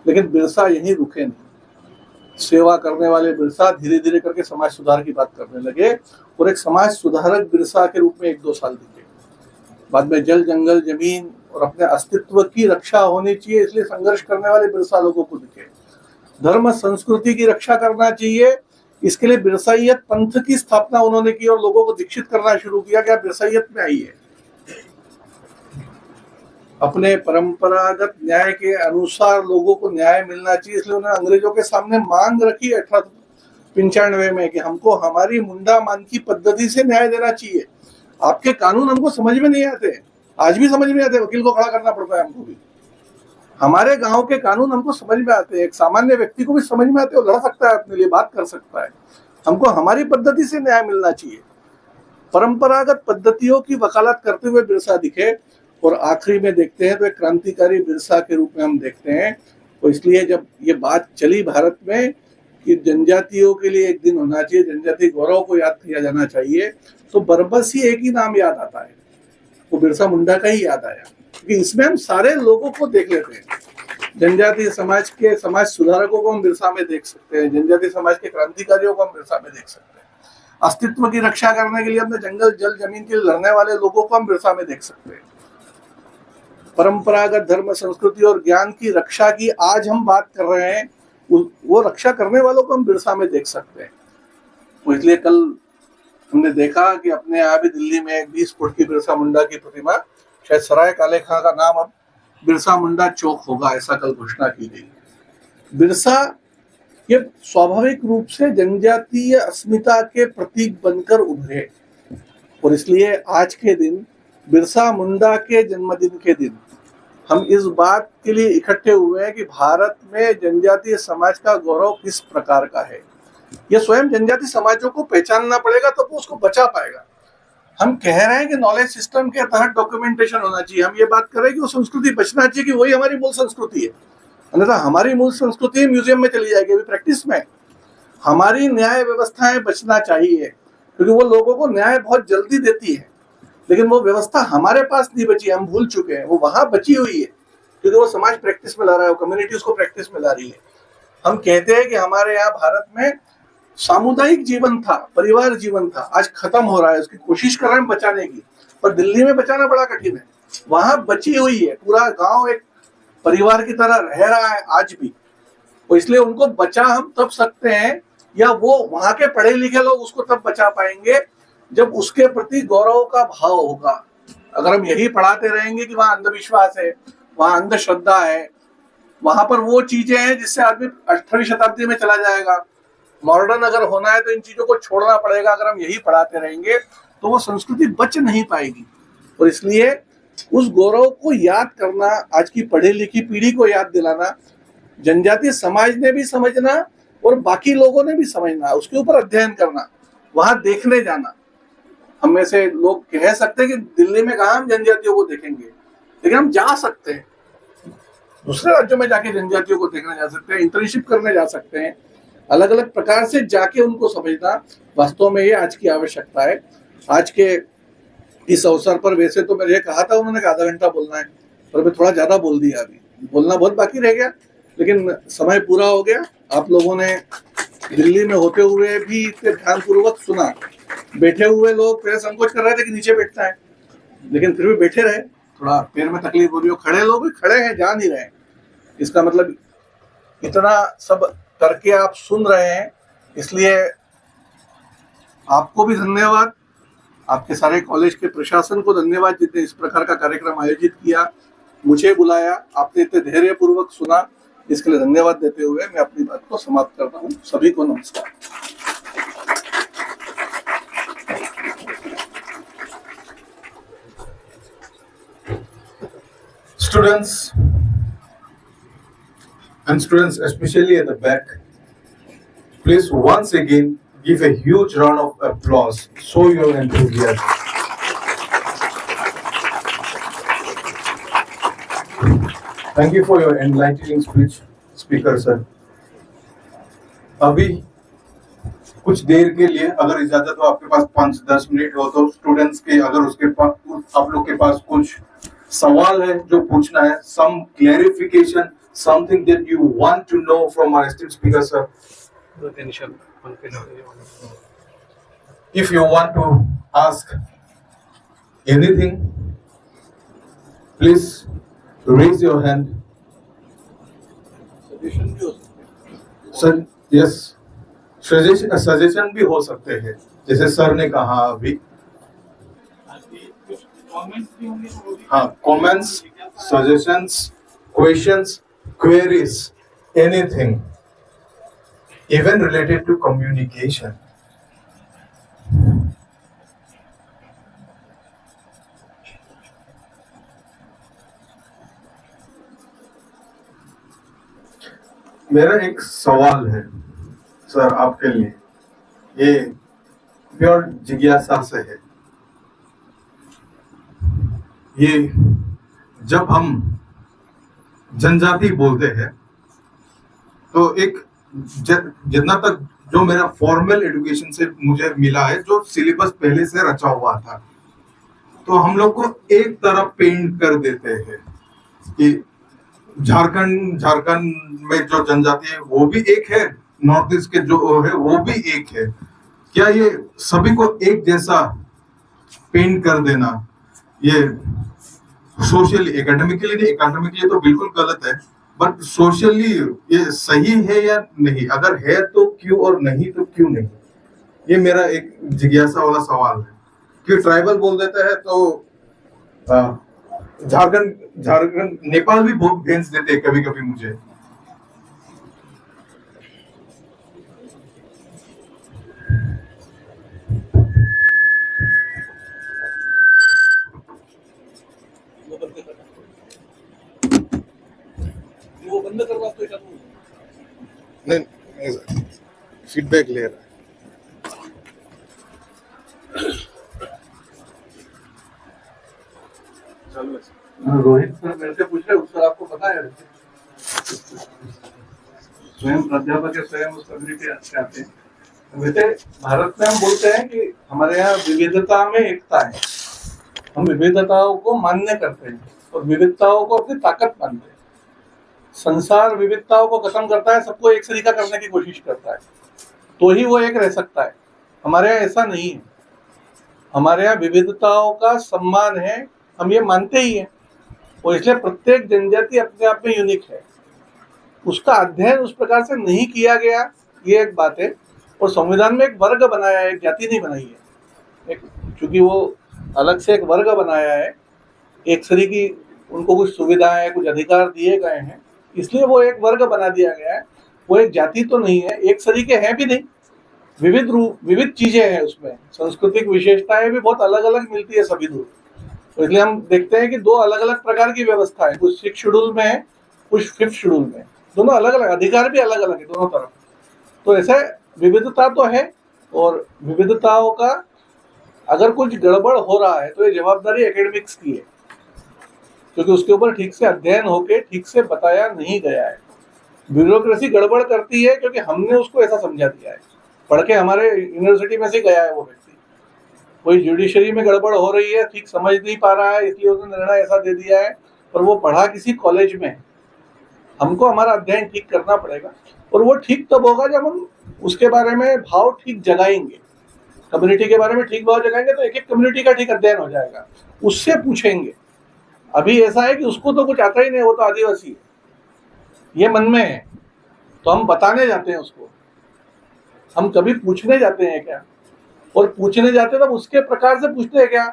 लेकिन बिरसा यहीं रुके नहीं। सेवा करने वाले बिरसा धीरे धीरे करके समाज सुधार की बात करने लगे और एक समाज सुधारक बिरसा के रूप में 1-2 साल दिखे। बाद में जल, जंगल, जमीन और अपने अस्तित्व की रक्षा होनी चाहिए, इसलिए संघर्ष करने वाले बिरसा लोगों को दिखे। धर्म संस्कृति की रक्षा करना चाहिए, इसके लिए बिरसाइयत पंथ की स्थापना उन्होंने की और लोगों को दीक्षित करना शुरू किया कि आप बिरसाइयत में आइए। अपने परंपरागत न्याय के अनुसार लोगों को न्याय मिलना चाहिए, इसलिए उन्होंने अंग्रेजों के सामने मांग रखी 1895 में कि हमको हमारी मुंडा मान की पद्धति से न्याय देना चाहिए। आपके कानून हमको समझ में नहीं आते, आज भी समझ में आते, वकील को खड़ा करना पड़ता है हमको भी। हमारे गांव के कानून हमको समझ में आते हैं, एक सामान्य व्यक्ति को भी समझ में आते, वो लड़ सकता है, अपने लिए बात कर सकता है। हमको हमारी पद्धति से न्याय मिलना चाहिए। परंपरागत पद्धतियों की वकालत करते हुए बिरसा दिखे और आखिरी में देखते हैं तो एक क्रांतिकारी बिरसा के रूप में हम देखते हैं। तो इसलिए जब ये बात चली भारत में कि जनजातियों के लिए एक दिन होना चाहिए, जनजातीय गौरव को याद किया जाना चाहिए, तो बरबस ही एक ही नाम याद आता है, वो बिरसा मुंडा का ही याद आया, क्योंकि इसमें हम सारे लोगों को देख लेते हैं। जनजातीय समाज के समाज सुधारकों को हम बिरसा में देख सकते हैं, जनजातीय समाज के क्रांतिकारियों को हम बिरसा में देख सकते हैं, अस्तित्व की रक्षा करने के लिए अपने जंगल, जल, जमीन के लिए लड़ने वाले लोगों को हम बिरसा में देख सकते हैं। परंपरागत धर्म, संस्कृति और ज्ञान की रक्षा की आज हम बात कर रहे हैं, वो रक्षा करने वालों को हम बिरसा में देख सकते हैं। तो इसलिए कल हमने देखा कि अपने यहाँ भी दिल्ली में एक 20 फुट की बिरसा मुंडा की प्रतिमा, शायद सराय काले खां का नाम अब बिरसा मुंडा चौक होगा, ऐसा कल घोषणा की गई। बिरसा ये स्वाभाविक रूप से जनजातीय अस्मिता के प्रतीक बनकर उभरे और इसलिए आज के दिन, बिरसा मुंडा के जन्मदिन के दिन, हम इस बात के लिए इकट्ठे हुए हैं कि भारत में जनजातीय समाज का गौरव किस प्रकार का है। यह स्वयं जनजातीय समाजों को पहचानना पड़ेगा तो वो उसको बचा पाएगा। हम कह रहे हैं कि नॉलेज सिस्टम के तहत डॉक्यूमेंटेशन होना चाहिए, हम ये बात कर रहे हैं कि वो संस्कृति बचना चाहिए, कि वही हमारी मूल संस्कृति है। अन्यथा हमारी मूल संस्कृति म्यूजियम में चली जाएगी, अभी प्रैक्टिस में। हमारी न्याय व्यवस्थाएं बचना चाहिए, क्योंकि वो लोगों को न्याय बहुत जल्दी देती है, लेकिन वो व्यवस्था हमारे पास नहीं बची, हम भूल चुके हैं। वो वहां बची हुई है क्योंकि वो समाज प्रैक्टिस में ला रहा है, वो कम्युनिटी उसको प्रैक्टिस में ला रही है। हम कहते हैं कि हमारे यहाँ भारत में सामुदायिक जीवन था, परिवार जीवन था, आज खत्म हो रहा है, उसकी कोशिश कर रहे हैं बचाने की, पर दिल्ली में बचाना बड़ा कठिन है। वहां बची हुई है, पूरा गांव एक परिवार की तरह रह रहा है आज भी। तो इसलिए उनको बचा हम तब सकते हैं, या वो वहां के पढ़े लिखे लोग उसको तब बचा पाएंगे जब उसके प्रति गौरव का भाव होगा। अगर हम यही पढ़ाते रहेंगे कि वहां अंधविश्वास है, वहां अंधश्रद्धा है, वहां पर वो चीजें हैं जिससे आदमी 18वीं शताब्दी में चला जाएगा। मॉडर्न अगर होना है तो इन चीजों को छोड़ना पड़ेगा। अगर हम यही पढ़ाते रहेंगे तो वो संस्कृति बच नहीं पाएगी। और इसलिए उस गौरव को याद करना, आज की पढ़ी लिखी पीढ़ी को याद दिलाना, जनजातीय समाज ने भी समझना और बाकी लोगों ने भी समझना, उसके ऊपर अध्ययन करना, वहां देखने जाना। हम में से लोग कह सकते हैं कि दिल्ली में कहाँ हम जनजातियों को देखेंगे, लेकिन हम जा सकते हैं, दूसरे राज्यों में जाके जनजातियों को देखने जा सकते हैं, इंटर्नशिप करने जा सकते हैं, अलग अलग प्रकार से जाके उनको समझना वास्तव में ये आज की आवश्यकता है। आज के इस अवसर पर वैसे तो मैंने कहा था उन्होंने आधा घंटा बोलना है, पर मैं थोड़ा ज्यादा बोल दिया। अभी बोलना बहुत बाकी रह गया, लेकिन समय पूरा हो गया। आप लोगों ने दिल्ली में होते हुए भी इतने ध्यानपूर्वक सुना। बैठे हुए लोग पहले संकोच कर रहे थे कि नीचे बैठना है, लेकिन फिर भी बैठे रहे। थोड़ा पैर में तकलीफ हो रही हो, खड़े लोग भी खड़े हैं, जा नहीं रहे। इसका मतलब इतना सब करके आप सुन रहे हैं, इसलिए आपको भी धन्यवाद, आपके सारे कॉलेज के प्रशासन को धन्यवाद जिसने इस प्रकार का कार्यक्रम आयोजित किया, मुझे बुलाया, आपने इतने धैर्यपूर्वक सुना, इसके लिए धन्यवाद देते हुए मैं अपनी बात को समाप्त करता हूँ। सभी को नमस्कार। Students and students especially at the back, please once again give a huge round of applause. Show your enthusiasm. Thank you for your enlightening speech, Speaker sir. अभी कुछ देर के लिए अगर इजाजत हो, आपके पास 5-10 मिनट हो तो स्टूडेंट्स के अगर उसके पास आप लोग के पास कुछ सवाल है जो पूछना है, some clarification, something that you want to know from our esteemed speaker sir. If you want to ask anything, please raise your hand. Sir, yes, suggestion भी हो सकते हैं, जैसे सर ने कहा अभी। हाँ, comments, suggestions, questions, queries, anything, even related to communication. मेरा एक सवाल है सर आपके लिए, ये प्योर जिज्ञासा से है। ये जब हम जनजाति बोलते हैं तो एक जितना तक जो मेरा फॉर्मल एजुकेशन से मुझे मिला है, जो सिलेबस पहले से रचा हुआ था, तो हम लोग को एक तरफ पेंट कर देते हैं कि झारखंड में जो जनजाति है वो भी एक है, नॉर्थ ईस्ट के जो है वो भी एक है। क्या ये सभी को एक जैसा पेंट कर देना, ये सोशली, एकेडमिकली तो बिल्कुल गलत है, बट सोशली ये सही है या नहीं? अगर है तो क्यों, और नहीं तो क्यों नहीं? ये मेरा एक जिज्ञासा वाला सवाल है कि ट्राइबल बोल देते हैं तो झारखंड नेपाल भी बहुत भेज देते हैं कभी कभी मुझे। वो बंद करवा तो नहीं, फीडबैक ले रहा है। रोहित सर मेरे से पूछ रहे, उत्तर आपको पता है? स्वयं प्राध्यापक है, स्वयं उस कम्युनिटी से आते हैं। वैसे भारत में हम बोलते हैं कि हमारे यहाँ विविधता में एकता है। हम विविधताओं को मान्य करते हैं और विविधताओं को अपनी ताकत मानते हैं। संसार विविधताओं को खत्म करता है, सबको एक सरीका करने की कोशिश करता है, तो ही वो एक रह सकता है। हमारे यहाँ ऐसा नहीं है। हमारे यहाँ विविधताओं का सम्मान है, हम ये मानते ही हैं, और इसलिए प्रत्येक जनजाति अपने आप में यूनिक है। उसका अध्ययन उस प्रकार से नहीं किया गया, ये एक बात है। और संविधान में एक वर्ग बनाया है, एक जाति नहीं बनाई है। चूंकि वो अलग से एक वर्ग बनाया है, एक सरी की उनको कुछ सुविधाएं, कुछ अधिकार दिए गए हैं, इसलिए वो एक वर्ग बना दिया गया है। वो एक जाति तो नहीं है, एक तरीके हैं भी नहीं, विविध रूप विविध चीजें हैं उसमें, सांस्कृतिक विशेषताएं भी बहुत अलग अलग मिलती है सभी दूर। तो इसलिए हम देखते हैं कि दो अलग अलग प्रकार की व्यवस्था है, कुछ 6 शेड्यूल में है, कुछ 5th शेड्यूल में, दोनों अलग अलग, अधिकार भी अलग अलग है दोनों तरफ। तो ऐसे विविधता तो है, और विविधताओं का अगर कुछ गड़बड़ हो रहा है तो ये जवाबदारी एकेडमिक्स की है, क्योंकि उसके ऊपर ठीक से अध्ययन होके ठीक से बताया नहीं गया है। ब्यूरोक्रेसी गड़बड़ करती है क्योंकि हमने उसको ऐसा समझा दिया है, पढ़ के हमारे यूनिवर्सिटी में से गया है वो व्यक्ति, कोई जुडिशरी में गड़बड़ हो रही है, ठीक समझ नहीं पा रहा है, इसलिए उसने निर्णय ऐसा दे दिया है, पर वो पढ़ा किसी कॉलेज में। हमको हमारा अध्ययन ठीक करना पड़ेगा, और वो ठीक तब होगा जब हम उसके बारे में भाव ठीक जगाएंगे, कम्युनिटी के बारे में ठीक भाव जगाएंगे, तो एक एक कम्युनिटी का ठीक अध्ययन हो जाएगा, उससे पूछेंगे। अभी ऐसा है कि उसको तो कुछ आता ही नहीं, वो तो आदिवासी है, ये मन में है, तो हम बताने जाते हैं उसको। हम कभी पूछने जाते हैं क्या? और पूछने जाते हैं तब उसके प्रकार से पूछते हैं क्या?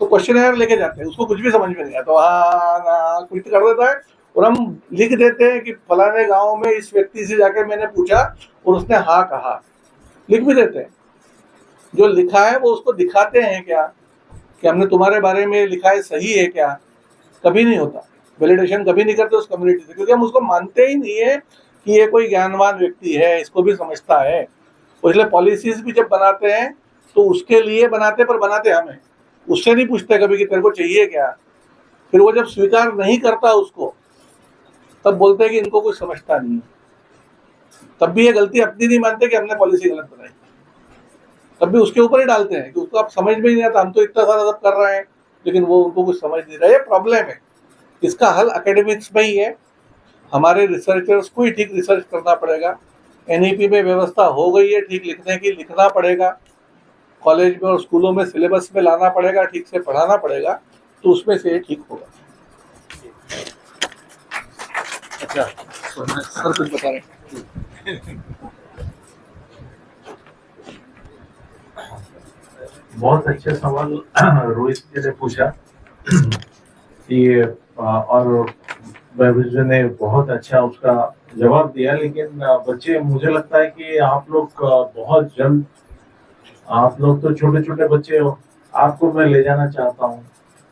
तो क्वेश्चन लेके जाते हैं, उसको कुछ भी समझ में नहीं आता, हाँ कुछ कर देता है, और हम लिख देते हैं कि फलाने गांव में इस व्यक्ति से जाके मैंने पूछा और उसने हाँ कहा, लिख भी देते हैं। जो लिखा है वो उसको दिखाते हैं क्या कि हमने तुम्हारे बारे में लिखा है, सही है क्या? कभी नहीं होता, वैलिडेशन कभी नहीं करते उस कम्युनिटी से, क्योंकि हम उसको मानते ही नहीं है कि ये कोई ज्ञानवान व्यक्ति है, इसको भी समझता है। और इसलिए पॉलिसीज भी जब बनाते हैं तो उसके लिए बनाते, पर बनाते हमें, उससे नहीं पूछते कभी कि तेरे को चाहिए क्या। फिर वो जब स्वीकार नहीं करता उसको, तब बोलते हैं कि इनको कुछ समझता नहीं है। तब भी ये गलती अपनी नहीं मानते कि हमने पॉलिसी गलत बनाई, तब भी उसके ऊपर ही डालते हैं कि उसको आप समझ में ही नहीं आता, हम तो इतना सारा सब कर रहे हैं, लेकिन वो उनको कुछ समझ नहीं रहा। ये प्रॉब्लम है, इसका हल एकेडमिक्स में ही है, हमारे रिसर्चर्स को ही ठीक रिसर्च करना पड़ेगा। एनईपी में व्यवस्था हो गई है ठीक लिखने की, लिखना पड़ेगा, कॉलेज में और स्कूलों में सिलेबस में लाना पड़ेगा, ठीक से पढ़ाना पड़ेगा, तो उसमें से ये ठीक होगा। अच्छा सर कुछ बता रहे हैं? बहुत अच्छा सवाल रोहित जी ने पूछा कि और वैभव ने बहुत अच्छा उसका जवाब दिया। लेकिन बच्चे, मुझे लगता है कि आप लोग बहुत जल्द, आप लोग तो छोटे छोटे बच्चे हो, आपको मैं ले जाना चाहता हूँ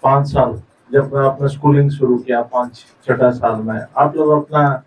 5 साल, जब मैं अपना स्कूलिंग शुरू किया 5-6 साल में, आप लोग अपना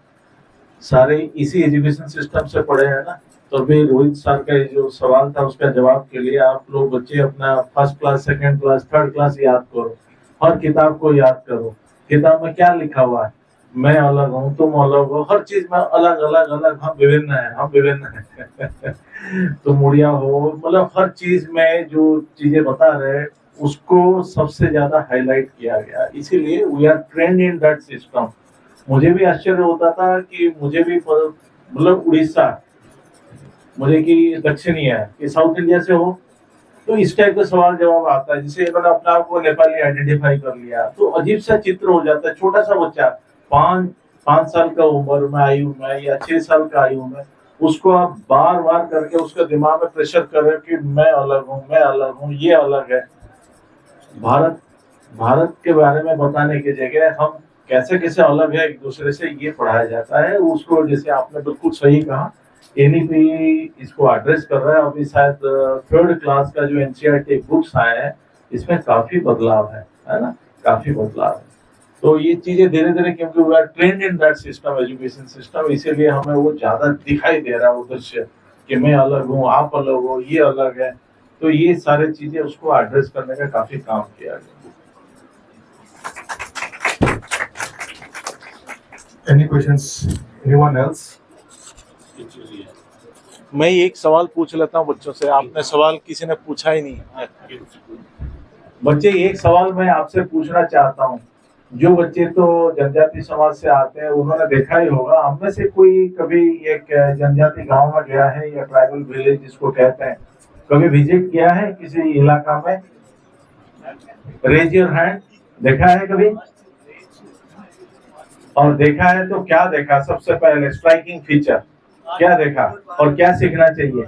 सारे इसी एजुकेशन सिस्टम से पढ़े हैं ना। तो अभी रोहित सर का जो सवाल था उसका जवाब के लिए आप लोग बच्चे अपना 1st class, 2nd class, 3rd class याद करो, हर किताब को याद करो, किताब में क्या लिखा हुआ है, मैं अलग हूँ, तुम अलग हो, हर चीज में अलग अलग अलग, हम विभिन्न हैं, हम विभिन्न हैं तुम उड़िया हो, मतलब हर चीज में जो चीजें बता रहे हैं उसको सबसे ज्यादा हाईलाइट किया गया। इसीलिए we are trained in that system. मुझे भी आश्चर्य होता था कि मुझे भी, मतलब उड़ीसा, मुझे कि दक्षिणी है कि साउथ इंडिया से हो, तो इस टाइप का सवाल जवाब आता है, जिसे मैंने अपने आप को नेपाली आइडेंटिफाई कर लिया, तो अजीब सा चित्र हो जाता है। छोटा सा बच्चा 5 साल का उम्र में, आयु में, या 6 साल का आयु में, उसको आप बार बार करके उसके दिमाग में प्रेशर करें कि मैं अलग हूँ, मैं अलग हूँ, ये अलग है। भारत के बारे में बताने की जगह हम कैसे कैसे अलग है एक दूसरे से, ये पढ़ाया जाता है। उसको, जैसे आपने बिल्कुल सही कहा, एनईपी इसको एड्रेस कर रहा है। अभी शायद 3rd क्लास का जो एनसीईआरटी बुक्स आए हैं, इसमें काफी बदलाव है ना, काफी बदलाव है। तो ये चीजें धीरे धीरे, क्योंकि we are trained in that system, education system, इसीलिए हमें वो ज्यादा दिखाई दे रहा है वो दृश्य कि मैं अलग हूँ, आप अलग हो, ये अलग है। तो ये सारी चीजें उसको एड्रेस करने का काफी काम किया गया। Any questions? Anyone else? मैं एक सवाल पूछ लेता हूँ बच्चों से, आपने सवाल किसी ने पूछा ही नहीं। बच्चे, एक सवाल मैं आपसे पूछना चाहता हूँ। जो बच्चे तो जनजाति समाज से आते हैं, उन्होंने देखा ही होगा, हम में से कोई कभी एक जनजाति गांव में गया है, या ट्राइबल विलेज जिसको कहते हैं, कभी विजिट किया है किसी इलाका में? Raise your hand. देखा है कभी? और देखा है तो क्या देखा? सबसे पहले स्ट्राइकिंग फीचर क्या देखा, और क्या सीखना चाहिए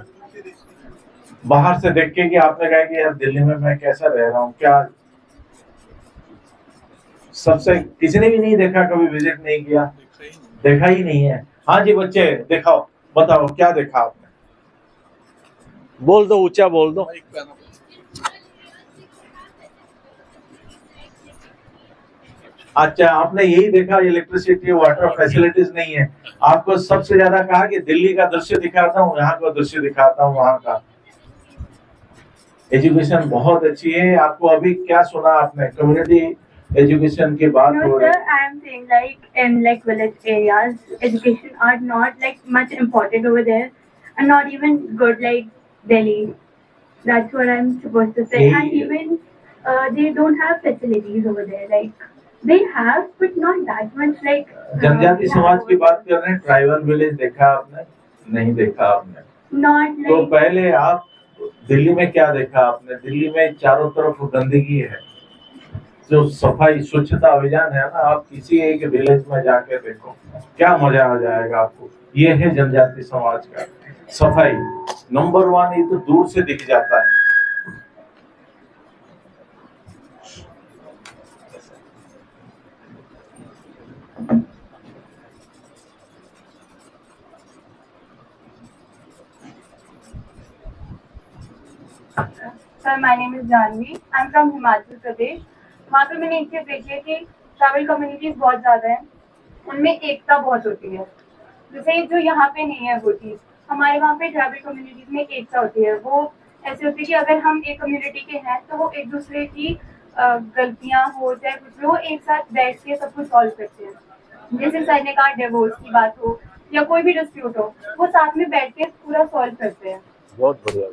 बाहर से देख के कि आपने कहा कि यार दिल्ली में मैं कैसा रह रहा हूँ? क्या सबसे, किसी ने भी नहीं देखा, कभी विजिट नहीं किया? देखा ही नहीं है। हाँ जी बच्चे, दिखाओ, बताओ क्या देखा आपने। बोल दो, ऊंचा बोल दो। अच्छा, आपने यही देखा, इलेक्ट्रिसिटी वाटर फैसिलिटीज नहीं है। आपको सबसे ज्यादा कहा कि दिल्ली का दृश्य दिखाता हूँ, यहाँ का दृश्य दिखाता हूँ, वहाँ का। एजुकेशन बहुत अच्छी है। आपको अभी क्या सुना आपने, कम्युनिटी एजुकेशन की बात No, हो sir, रही। I am saying like in like village areas, education are not like much important over there, and not even good like Delhi. That's what I'm supposed to say. And even they don't have facilities over there. Like they have, but not that much. Like जनजाति we have समाज की over बात there. कर रहे हैं, tribal village देखा आपने? नहीं देखा आपने। Not तो like पहले आप दिल्ली में क्या देखा आपने? दिल्ली में चारों तरफ गंदगी है। जो सफाई स्वच्छता अभियान है ना, आप किसी एक विलेज में जाके देखो, क्या मजा आ जाएगा आपको। ये है जनजाति समाज का सफाई नंबर 1। ये तो दूर से दिख जाता है। Sir, my name is Janvi. I'm from Himachal Pradesh. वहाँ पे मैंने एक चीज देखी है कि ट्राइबल कम्युनिटीज बहुत ज्यादा हैं, उनमें एकता बहुत होती है, जैसे जो यहाँ पे नहीं है वो चीज। हमारे वहाँ पे ट्राइबल कम्युनिटीज में एकता होती है। वो ऐसे होती है कि अगर हम एक कम्युनिटी के हैं तो वो एक दूसरे की गलतियाँ हो चाहे कुछ भी हो, एक साथ बैठ के सब कुछ सॉल्व करते हैं। जैसे सर ने कहा डिवोर्स की बात हो या कोई भी डिस्प्यूट हो, वो साथ में बैठ के पूरा सॉल्व करते हैं। बहुत बढ़िया।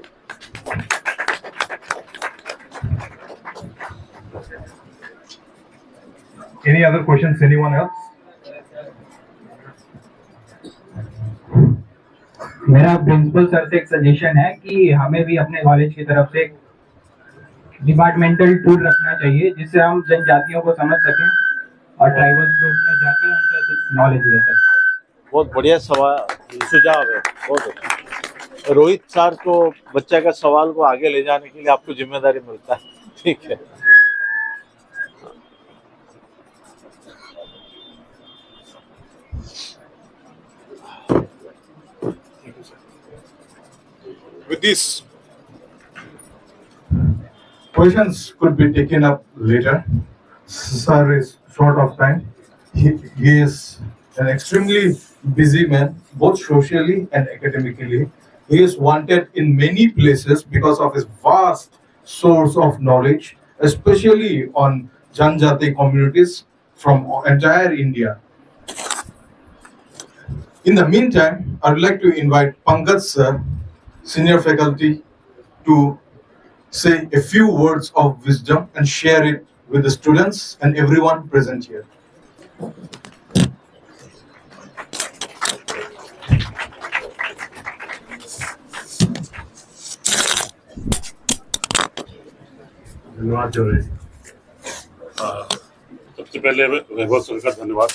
Any other questions? Anyone else? मेरा प्रिंसिपल सर से एक सजेशन है कि हमें भी अपने कॉलेज की तरफ से डिपार्टमेंटल टूर रखना चाहिए, जिससे हम जनजातियों को समझ सकें और ट्राइबल्स ग्रुप में जाके उनसे नॉलेज ले सकें। बहुत बढ़िया सवाल, सुझाव है, बहुत अच्छा। रोहित सर को बच्चा का सवाल को आगे ले जाने के लिए आपको जिम्मेदारी मिलता है, ठीक है। With this, questions could be taken up later. Sir is short of time. He is an extremely busy man, both socially and academically. He is wanted in many places because of his vast source of knowledge, especially on Janjati communities from entire India. In the meantime, I would like to invite Pankaj sir, senior faculty, to say a few words of wisdom and share it with the students and everyone present here. धन्यवाद जोरे। सबसे पहले वैभव sir का धन्यवाद,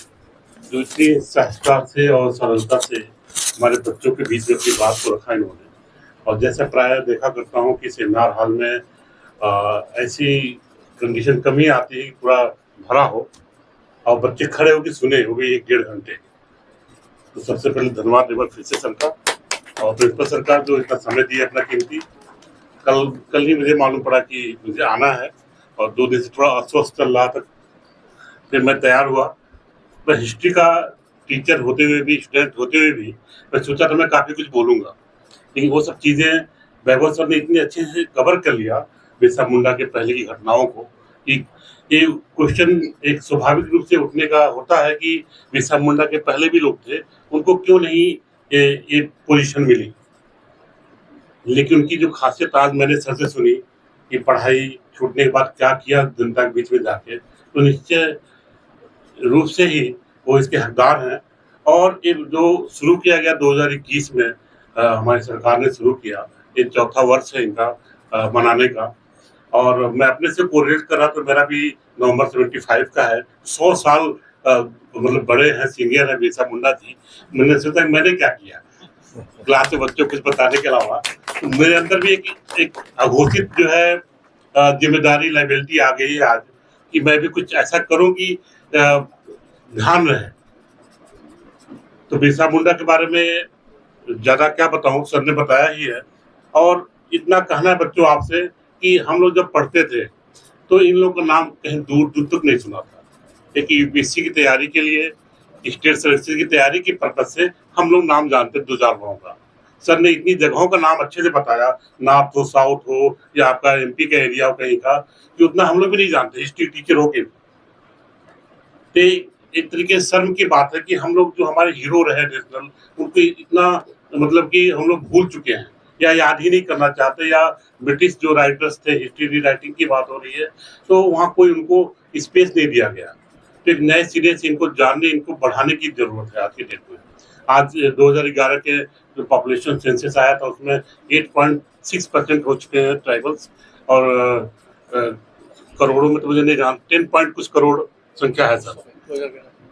जो इतनी सहजता से और सरलता से हमारे बच्चों के बीच में अपनी बात को रखा इन्होंने। और जैसे प्राय देखा करता हूँ कि सेमिनार हॉल में ऐसी कंडीशन कमी आती है कि पूरा भरा हो और बच्चे खड़े होकर सुने, वो भी 1-1.5 घंटे। तो सबसे पहले धन्यवाद एक बार फिर से सर का, और प्रिंसिपल सर का जो इतना समय दिया अपना कीमती। कल ही मुझे मालूम पड़ा कि मुझे आना है और 2 दिन से थोड़ा अस्वस्थ चल रहा था। फिर मैं तैयार हुआ। मैं हिस्ट्री का टीचर होते हुए भी, स्टूडेंट होते हुए भी मैं सोचा था मैं काफ़ी कुछ बोलूँगा, लेकिन वो सब चीज़ें वैभव सर ने इतनी अच्छे से कवर कर लिया बिरसा मुंडा के पहले की घटनाओं को, कि ये क्वेश्चन एक स्वाभाविक रूप से उठने का होता है कि बिरसा मुंडा के पहले भी लोग थे, उनको क्यों नहीं ये पोजीशन मिली। लेकिन उनकी जो खासियत आज मैंने सर से सुनी कि पढ़ाई छूटने के बाद क्या किया जनता के बीच में जाके, तो निश्चय रूप से ही वो इसके हकदार हैं। और ये जो शुरू किया गया 2021 में हमारी सरकार ने शुरू किया, ये 4था वर्ष है इनका मनाने का। और मैं अपने से कोरिलेट कर रहा तो मेरा भी नवंबर 75 का है। 100 साल मतलब बड़े हैं, सीनियर है बिरसा मुंडा जी। मैंने सोचा मैंने क्या किया क्लास के बच्चों को कुछ बताने के अलावा। मेरे अंदर भी एक अघोषित जो है जिम्मेदारी, लाइबिलिटी आ गई है आज, कि मैं भी कुछ ऐसा करूं कि ध्यान रहे। तो बिरसा मुंडा के बारे में ज्यादा क्या बताऊं, सर ने बताया ही है। और इतना कहना है बच्चों आपसे कि हम लोग जब पढ़ते थे तो इन लोगों का नाम कहीं दूर दूर तक नहीं सुना था। एक यूपीएससी की तैयारी के लिए, स्टेट सिलेक्शन की तैयारी के पर्पज से हम लोग नाम जानते 2000 गाँव का। सर ने इतनी जगहों का नाम अच्छे से बताया, नॉर्थ हो, साउथ हो, या आपका एमपी का एरिया हो कहीं का, कि उतना हम लोग भी नहीं जानते हिस्ट्री टीचर हो के। एक तरीके से शर्म की बात है कि हम लोग जो हमारे हीरो रहे नेशनल, उनको इतना मतलब कि हम लोग भूल चुके हैं या याद ही नहीं करना चाहते, या ब्रिटिश जो राइटर्स थे, हिस्ट्री राइटिंग की बात हो रही है, तो वहाँ कोई उनको स्पेस नहीं दिया गया। तो एक नए सिरे से इनको जानने, इनको बढ़ाने की जरूरत है आज के डेट में। आज 2011 के जो पॉपुलेशन सेंसस आया था उसमें 8.6% हो चुके हैं ट्राइबल्स, और करोड़ों में तो मुझे नहीं जान, 10 पॉइंट कुछ करोड़ संख्या है सर।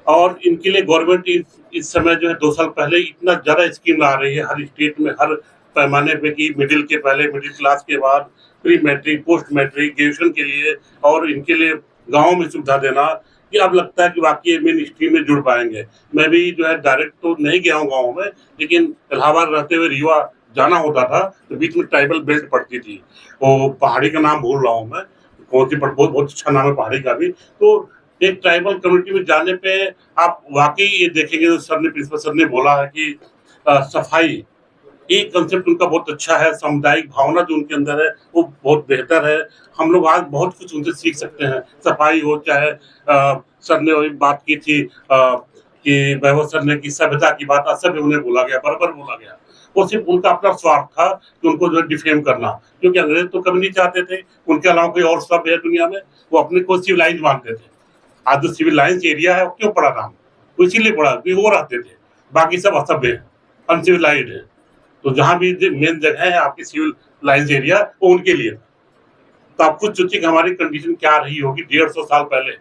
और इनके लिए गवर्नमेंट इस समय जो है 2 साल पहले इतना ज्यादा स्कीम ला रही है हर स्टेट में, हर पैमाने पे, कि मिडिल के पहले, मिडिल क्लास के बाद, pre matric, post matric, graduation के लिए, और इनके लिए गाँव में सुविधा देना, कि अब लगता है कि वाकई मेन स्ट्रीम में जुड़ पाएंगे। मैं भी जो है डायरेक्ट तो नहीं गया हूँ गाँव में, लेकिन इलाहाबाद रहते हुए रीवा जाना होता था तो बीच में ट्राइबल बेल्ट पड़ती थी, वो पहाड़ी का नाम भूल रहा हूँ मैं, कौन सी, बहुत अच्छा नाम है पहाड़ी का भी। तो एक ट्राइबल कम्युनिटी में जाने पे आप वाकई ये देखेंगे, तो सर ने, प्रिंसिपल सर ने बोला है कि सफाई एक कंसेप्ट उनका बहुत अच्छा है, सामुदायिक भावना जो उनके अंदर है वो बहुत बेहतर है। हम लोग आज बहुत कुछ उनसे सीख सकते हैं, सफाई हो, चाहे सर ने वही बात की थी कि वैभव सर ने कि सभ्यता की बात असभ्य उन्हें बोला गया, बराबर बोला गया। वो सिर्फ उनका अपना स्वार्थ था कि उनको जो डिफेम करना, क्योंकि अंग्रेज तो कभी नहीं चाहते थे उनके अलावा कोई और सभ्य है दुनिया में, वो अपने को सिविलाइज मानते थे। आज जो सिविलाइज एरिया है वो क्यों पड़ा नाम, वो इसीलिए पड़ा कि वो रहते थे, बाकी सब असभ्य है, अनसिविलाइज्ड है। तो जहाँ भी मेन जगह है आपकी सिविलाइज एरिया, वो उनके लिए। तो आप खुद सोचिए कि हमारी कंडीशन क्या रही होगी 150 साल पहले।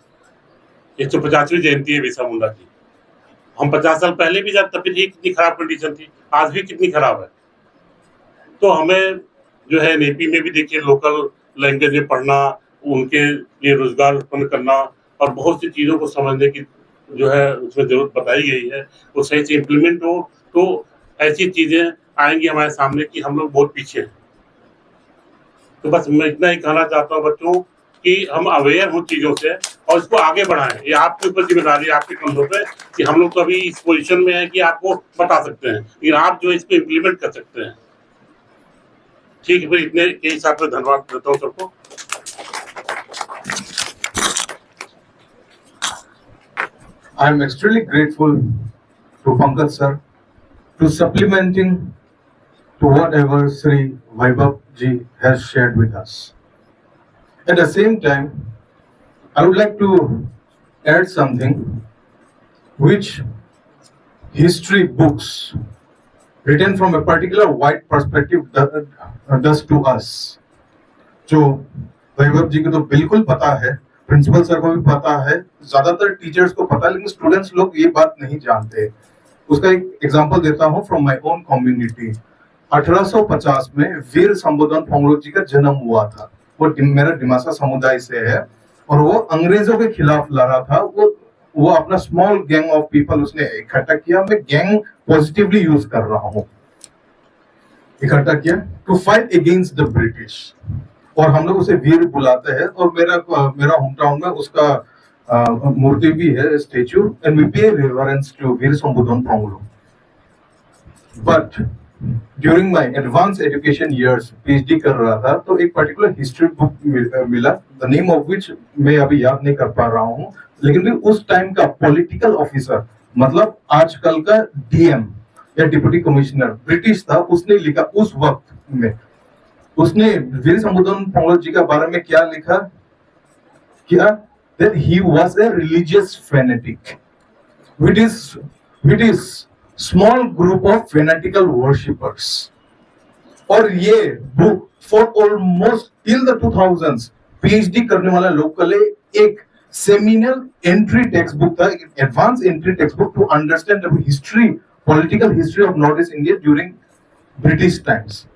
150वीं जयंती है बिरसा मुंडा की, हम 50 साल पहले भी जाते तब भी कितनी खराब कंडीशन थी, आज भी कितनी खराब है। तो हमें जो है नेपी में भी देखिए लोकल लैंग्वेज में पढ़ना, उनके लिए रोजगार उत्पन्न करना, और बहुत सी चीजों को समझने की जो है उसमें जरूरत बताई गई है, वो सही से इम्प्लीमेंट हो तो ऐसी चीजें आएंगी हमारे सामने कि हम लोग बहुत पीछे हैं। तो बस मैं इतना ही कहना चाहता हूँ बच्चों कि हम अवेयर हो चीजों से और इसको आगे बढ़ाएं। ये आपके ऊपर जिम्मेदारी है, आपके कंधों पे, कि हम लोग तो अभी इस पोजीशन में है कि आपको बता सकते हैं, लेकिन आप जो इसको इम्प्लीमेंट कर सकते हैं। ठीक है, फिर इतने के हिसाब से धन्यवाद देता हूँ सबको। I am extremely grateful to Pankaj sir to supplementing to whatever Sri Vaibhav ji has shared with us. At the same time, I would like to add something which history books written from a particular white perspective does to us. जो वैभव जी को तो बिल्कुल पता है, principal sir को भी पता है, ज्यादातर टीचर्स को पता है, लेकिन स्टूडेंट्स लोग ये बात नहीं जानते। उसका एक एग्जांपल देता हूँ फ्रॉम माय ओन कम्युनिटी। 1850 में वीर संबोधन पोंगलो जी का जन्म हुआ था। वो मेरा डिमासा समुदाय से है और वो अंग्रेजों के खिलाफ लड़ा था। वो अपना स्मॉल गैंग ऑफ पीपल उसने इकट्ठा किया। मैं गैंग पॉजिटिवली यूज कर रहा हूँ। इकट्ठा किया to fight against the British, और हम लोग उसे वीर बुलाते हैं। और मेरा होम टाउन में उसका मूर्ति भी है, statue, and we pay reverence to वीर संबोधन पोंगलो। But during my advance education years, PhD कर रहा था, तो एक पर्टिकुलर हिस्ट्री बुक मिला, द नेम ऑफ विच मैं अभी याद नहीं कर पा रहा हूँ, लेकिन भी उस टाइम का पॉलिटिकल ऑफिसर, मतलब आजकल का डीएम या डिप्टी कमिश्नर ब्रिटिश था, उसने लिखा उस वक्त में, उसने वीर संबोधन पोंगलो जी के बारे में क्या लिखा, that he was a religious fanatic with his small group of fanatical worshippers. और ये book for almost till the 2000s PhD करने वाला लोग के लिए एक सेमिनल एंट्री टेक्स्ट बुक था, advance entry text book to understand the history, political history of north east India during British times.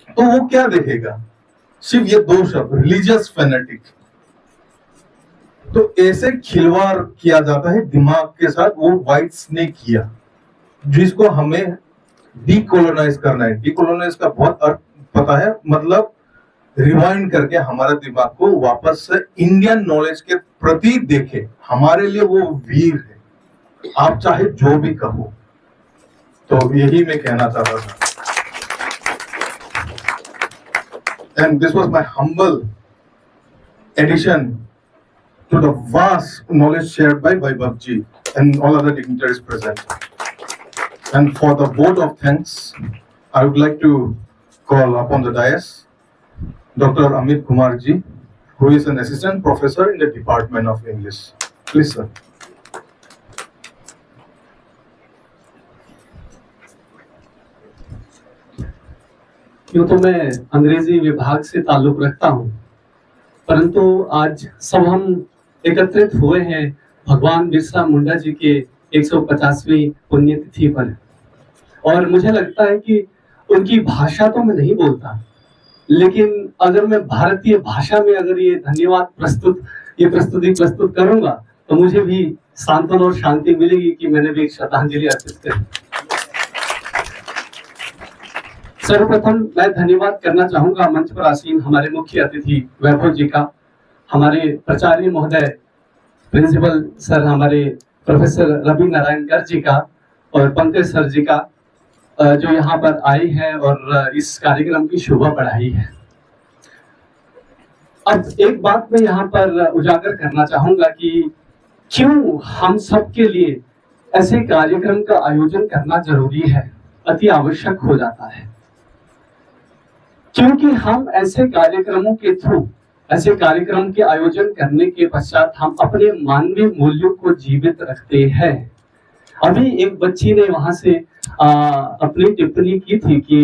तो वो क्या देखेगा, सिर्फ ये दो शब्द, रिलीजियस फैनेटिक। तो ऐसे खिलवाड़ किया जाता है दिमाग के साथ, वो व्हाइट्स ने किया। जिसको हमें डीकोलोनाइज करना है। डीकोलोनाइज का बहुत अर्थ पता है, मतलब रिवाइंड करके हमारा दिमाग को वापस से इंडियन नॉलेज के प्रति देखे। हमारे लिए वो वीर है, आप चाहे जो भी कहो। तो यही मैं कहना चाहता था। And this was my humble addition to the vast knowledge shared by Vaibhav ji and all other dignitaries present. And for the vote of thanks, I would like to call upon the dais Dr. Amit Kumar ji, who is an assistant professor in the Department of English. Please, sir. यूँ तो मैं अंग्रेजी विभाग से ताल्लुक रखता हूँ, परंतु आज सब हम एकत्रित हुए हैं भगवान बिरसा मुंडा जी के 150वीं पुण्यतिथि पर। और मुझे लगता है कि उनकी भाषा तो मैं नहीं बोलता, लेकिन अगर मैं भारतीय भाषा में अगर ये धन्यवाद प्रस्तुति प्रस्तुत करूंगा तो मुझे भी सांत्वना और शांति मिलेगी कि मैंने भी एक श्रद्धांजलि अर्पित करी। सर्वप्रथम मैं धन्यवाद करना चाहूंगा मंच पर आसीन हमारे मुख्य अतिथि वैभव जी का, हमारे प्राचार्य महोदय प्रिंसिपल सर हमारे प्रोफेसर रवि नारायण गर्ग जी का, और पंकज सर जी का जो यहाँ पर आए हैं और इस कार्यक्रम की शोभा बढ़ाई है। अब एक बात मैं यहाँ पर उजागर करना चाहूंगा कि क्यों हम सबके लिए ऐसे कार्यक्रम का आयोजन करना जरूरी है, अति आवश्यक हो जाता है। क्योंकि हम ऐसे कार्यक्रमों के थ्रू, ऐसे कार्यक्रम के आयोजन करने के पश्चात हम अपने मानवीय मूल्यों को जीवित रखते हैं। अभी एक बच्ची ने वहां से अपनी टिप्पणी की थी कि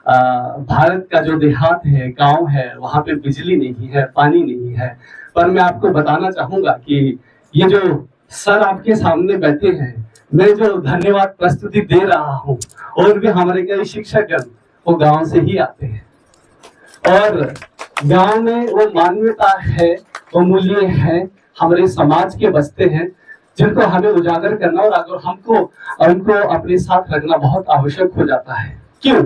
भारत का जो देहात है, गांव है, वहां पे बिजली नहीं है, पानी नहीं है। पर मैं आपको बताना चाहूंगा कि ये जो सर आपके सामने बैठे हैं, मैं जो धन्यवाद प्रस्तुति दे रहा हूँ, और भी हमारे कई शिक्षकगण वो गांव से ही आते हैं, और गांव में वो मानवीयता है, वो मूल्य है, हमारे समाज के बसते हैं, जिनको हमें उजागर करना और अगर हमको उनको अपने साथ रखना बहुत आवश्यक हो जाता है। क्यों?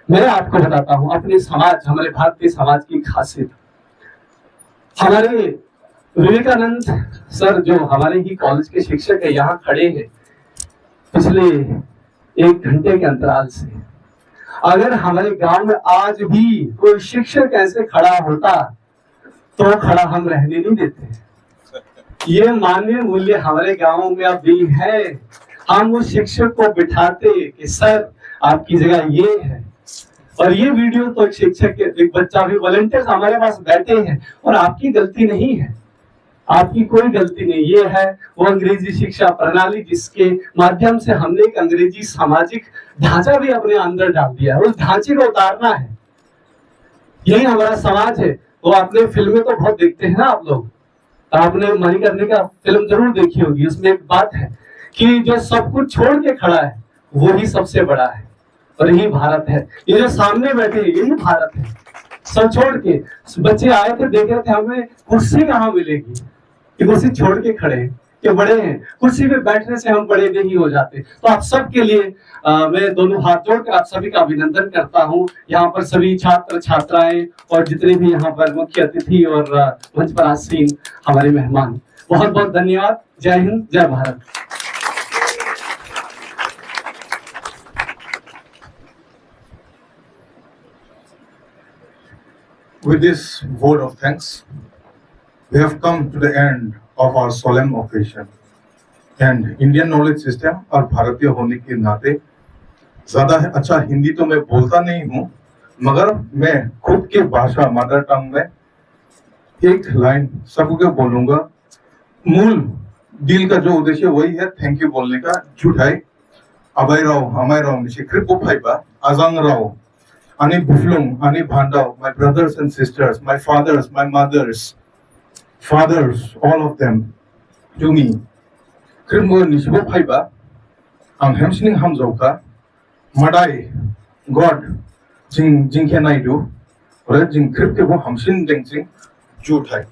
मैं आपको बताता हूँ अपने समाज, हमारे भारतीय समाज की खासियत। हमारे विवेकानंद सर जो हमारे ही कॉलेज के शिक्षक है, यहाँ खड़े हैं पिछले 1 घंटे के अंतराल से। अगर हमारे गांव में आज भी कोई शिक्षक ऐसे खड़ा होता तो खड़ा हम रहने नहीं देते। ये मानवीय मूल्य हमारे गांवों में अब भी है। हम उस शिक्षक को बिठाते कि सर आपकी जगह ये है, और ये वीडियो तो एक शिक्षक के एक बच्चा भी वॉलंटियर्स हमारे पास बैठे हैं, और आपकी गलती नहीं है, आपकी कोई गलती नहीं। ये है वो अंग्रेजी शिक्षा प्रणाली जिसके माध्यम से हमने एक अंग्रेजी सामाजिक ढांचा भी अपने अंदर डाल दिया है, उस ढांचे को उतारना है। यही हमारा समाज है। वो आपने फिल्में तो बहुत देखते हैं ना आप लोग, आपने मणिकर्णिका फिल्म जरूर देखी होगी। उसमें एक बात है कि जो सब कुछ छोड़ के खड़ा है वो ही सबसे बड़ा है, और यही भारत है। ये जो सामने बैठे हैं यही भारत है। सब छोड़ के बच्चे आए थे, देख रहे थे हमें कुर्सी कहाँ मिलेगी, कि कुर्सी छोड़ के खड़े हैं, कि बड़े हैं, कुर्सी पे बैठने से हम बड़े नहीं हो जाते। तो आप सबके लिए मैं दोनों हाथ जोड़कर आप सभी का अभिनंदन करता हूँ। यहाँ पर सभी छात्र छात्राएं और जितने भी यहाँ पर मुख्य अतिथि और मंच पर आसीन हमारे मेहमान, बहुत बहुत धन्यवाद। जय हिंद, जय Bharat. With this vote of thanks, we have come to the end of our solemn occasion. And Indian knowledge system और भारतीय होने के नाते ज्यादा अच्छा हिंदी तो मैं बोलता नहीं हूँ, मगर मैं खुद की भाषा मदर टंग में एक लाइन सबको बोलूंगा। मूल दिल का जो उद्देश्य वही है थैंक यू बोलने का। झूठाई अबाई राव हमारे राव निशे कृपो फाइबा आजांग राव ani buflung ani bhandao, my brothers and sisters, my fathers, my mothers, fathers, all of them to me. Krimo nisbo phaiba ang hamsning hamzauka madai God jing jingkhe naidu ore jing kripke bo hamsin dengjing juthai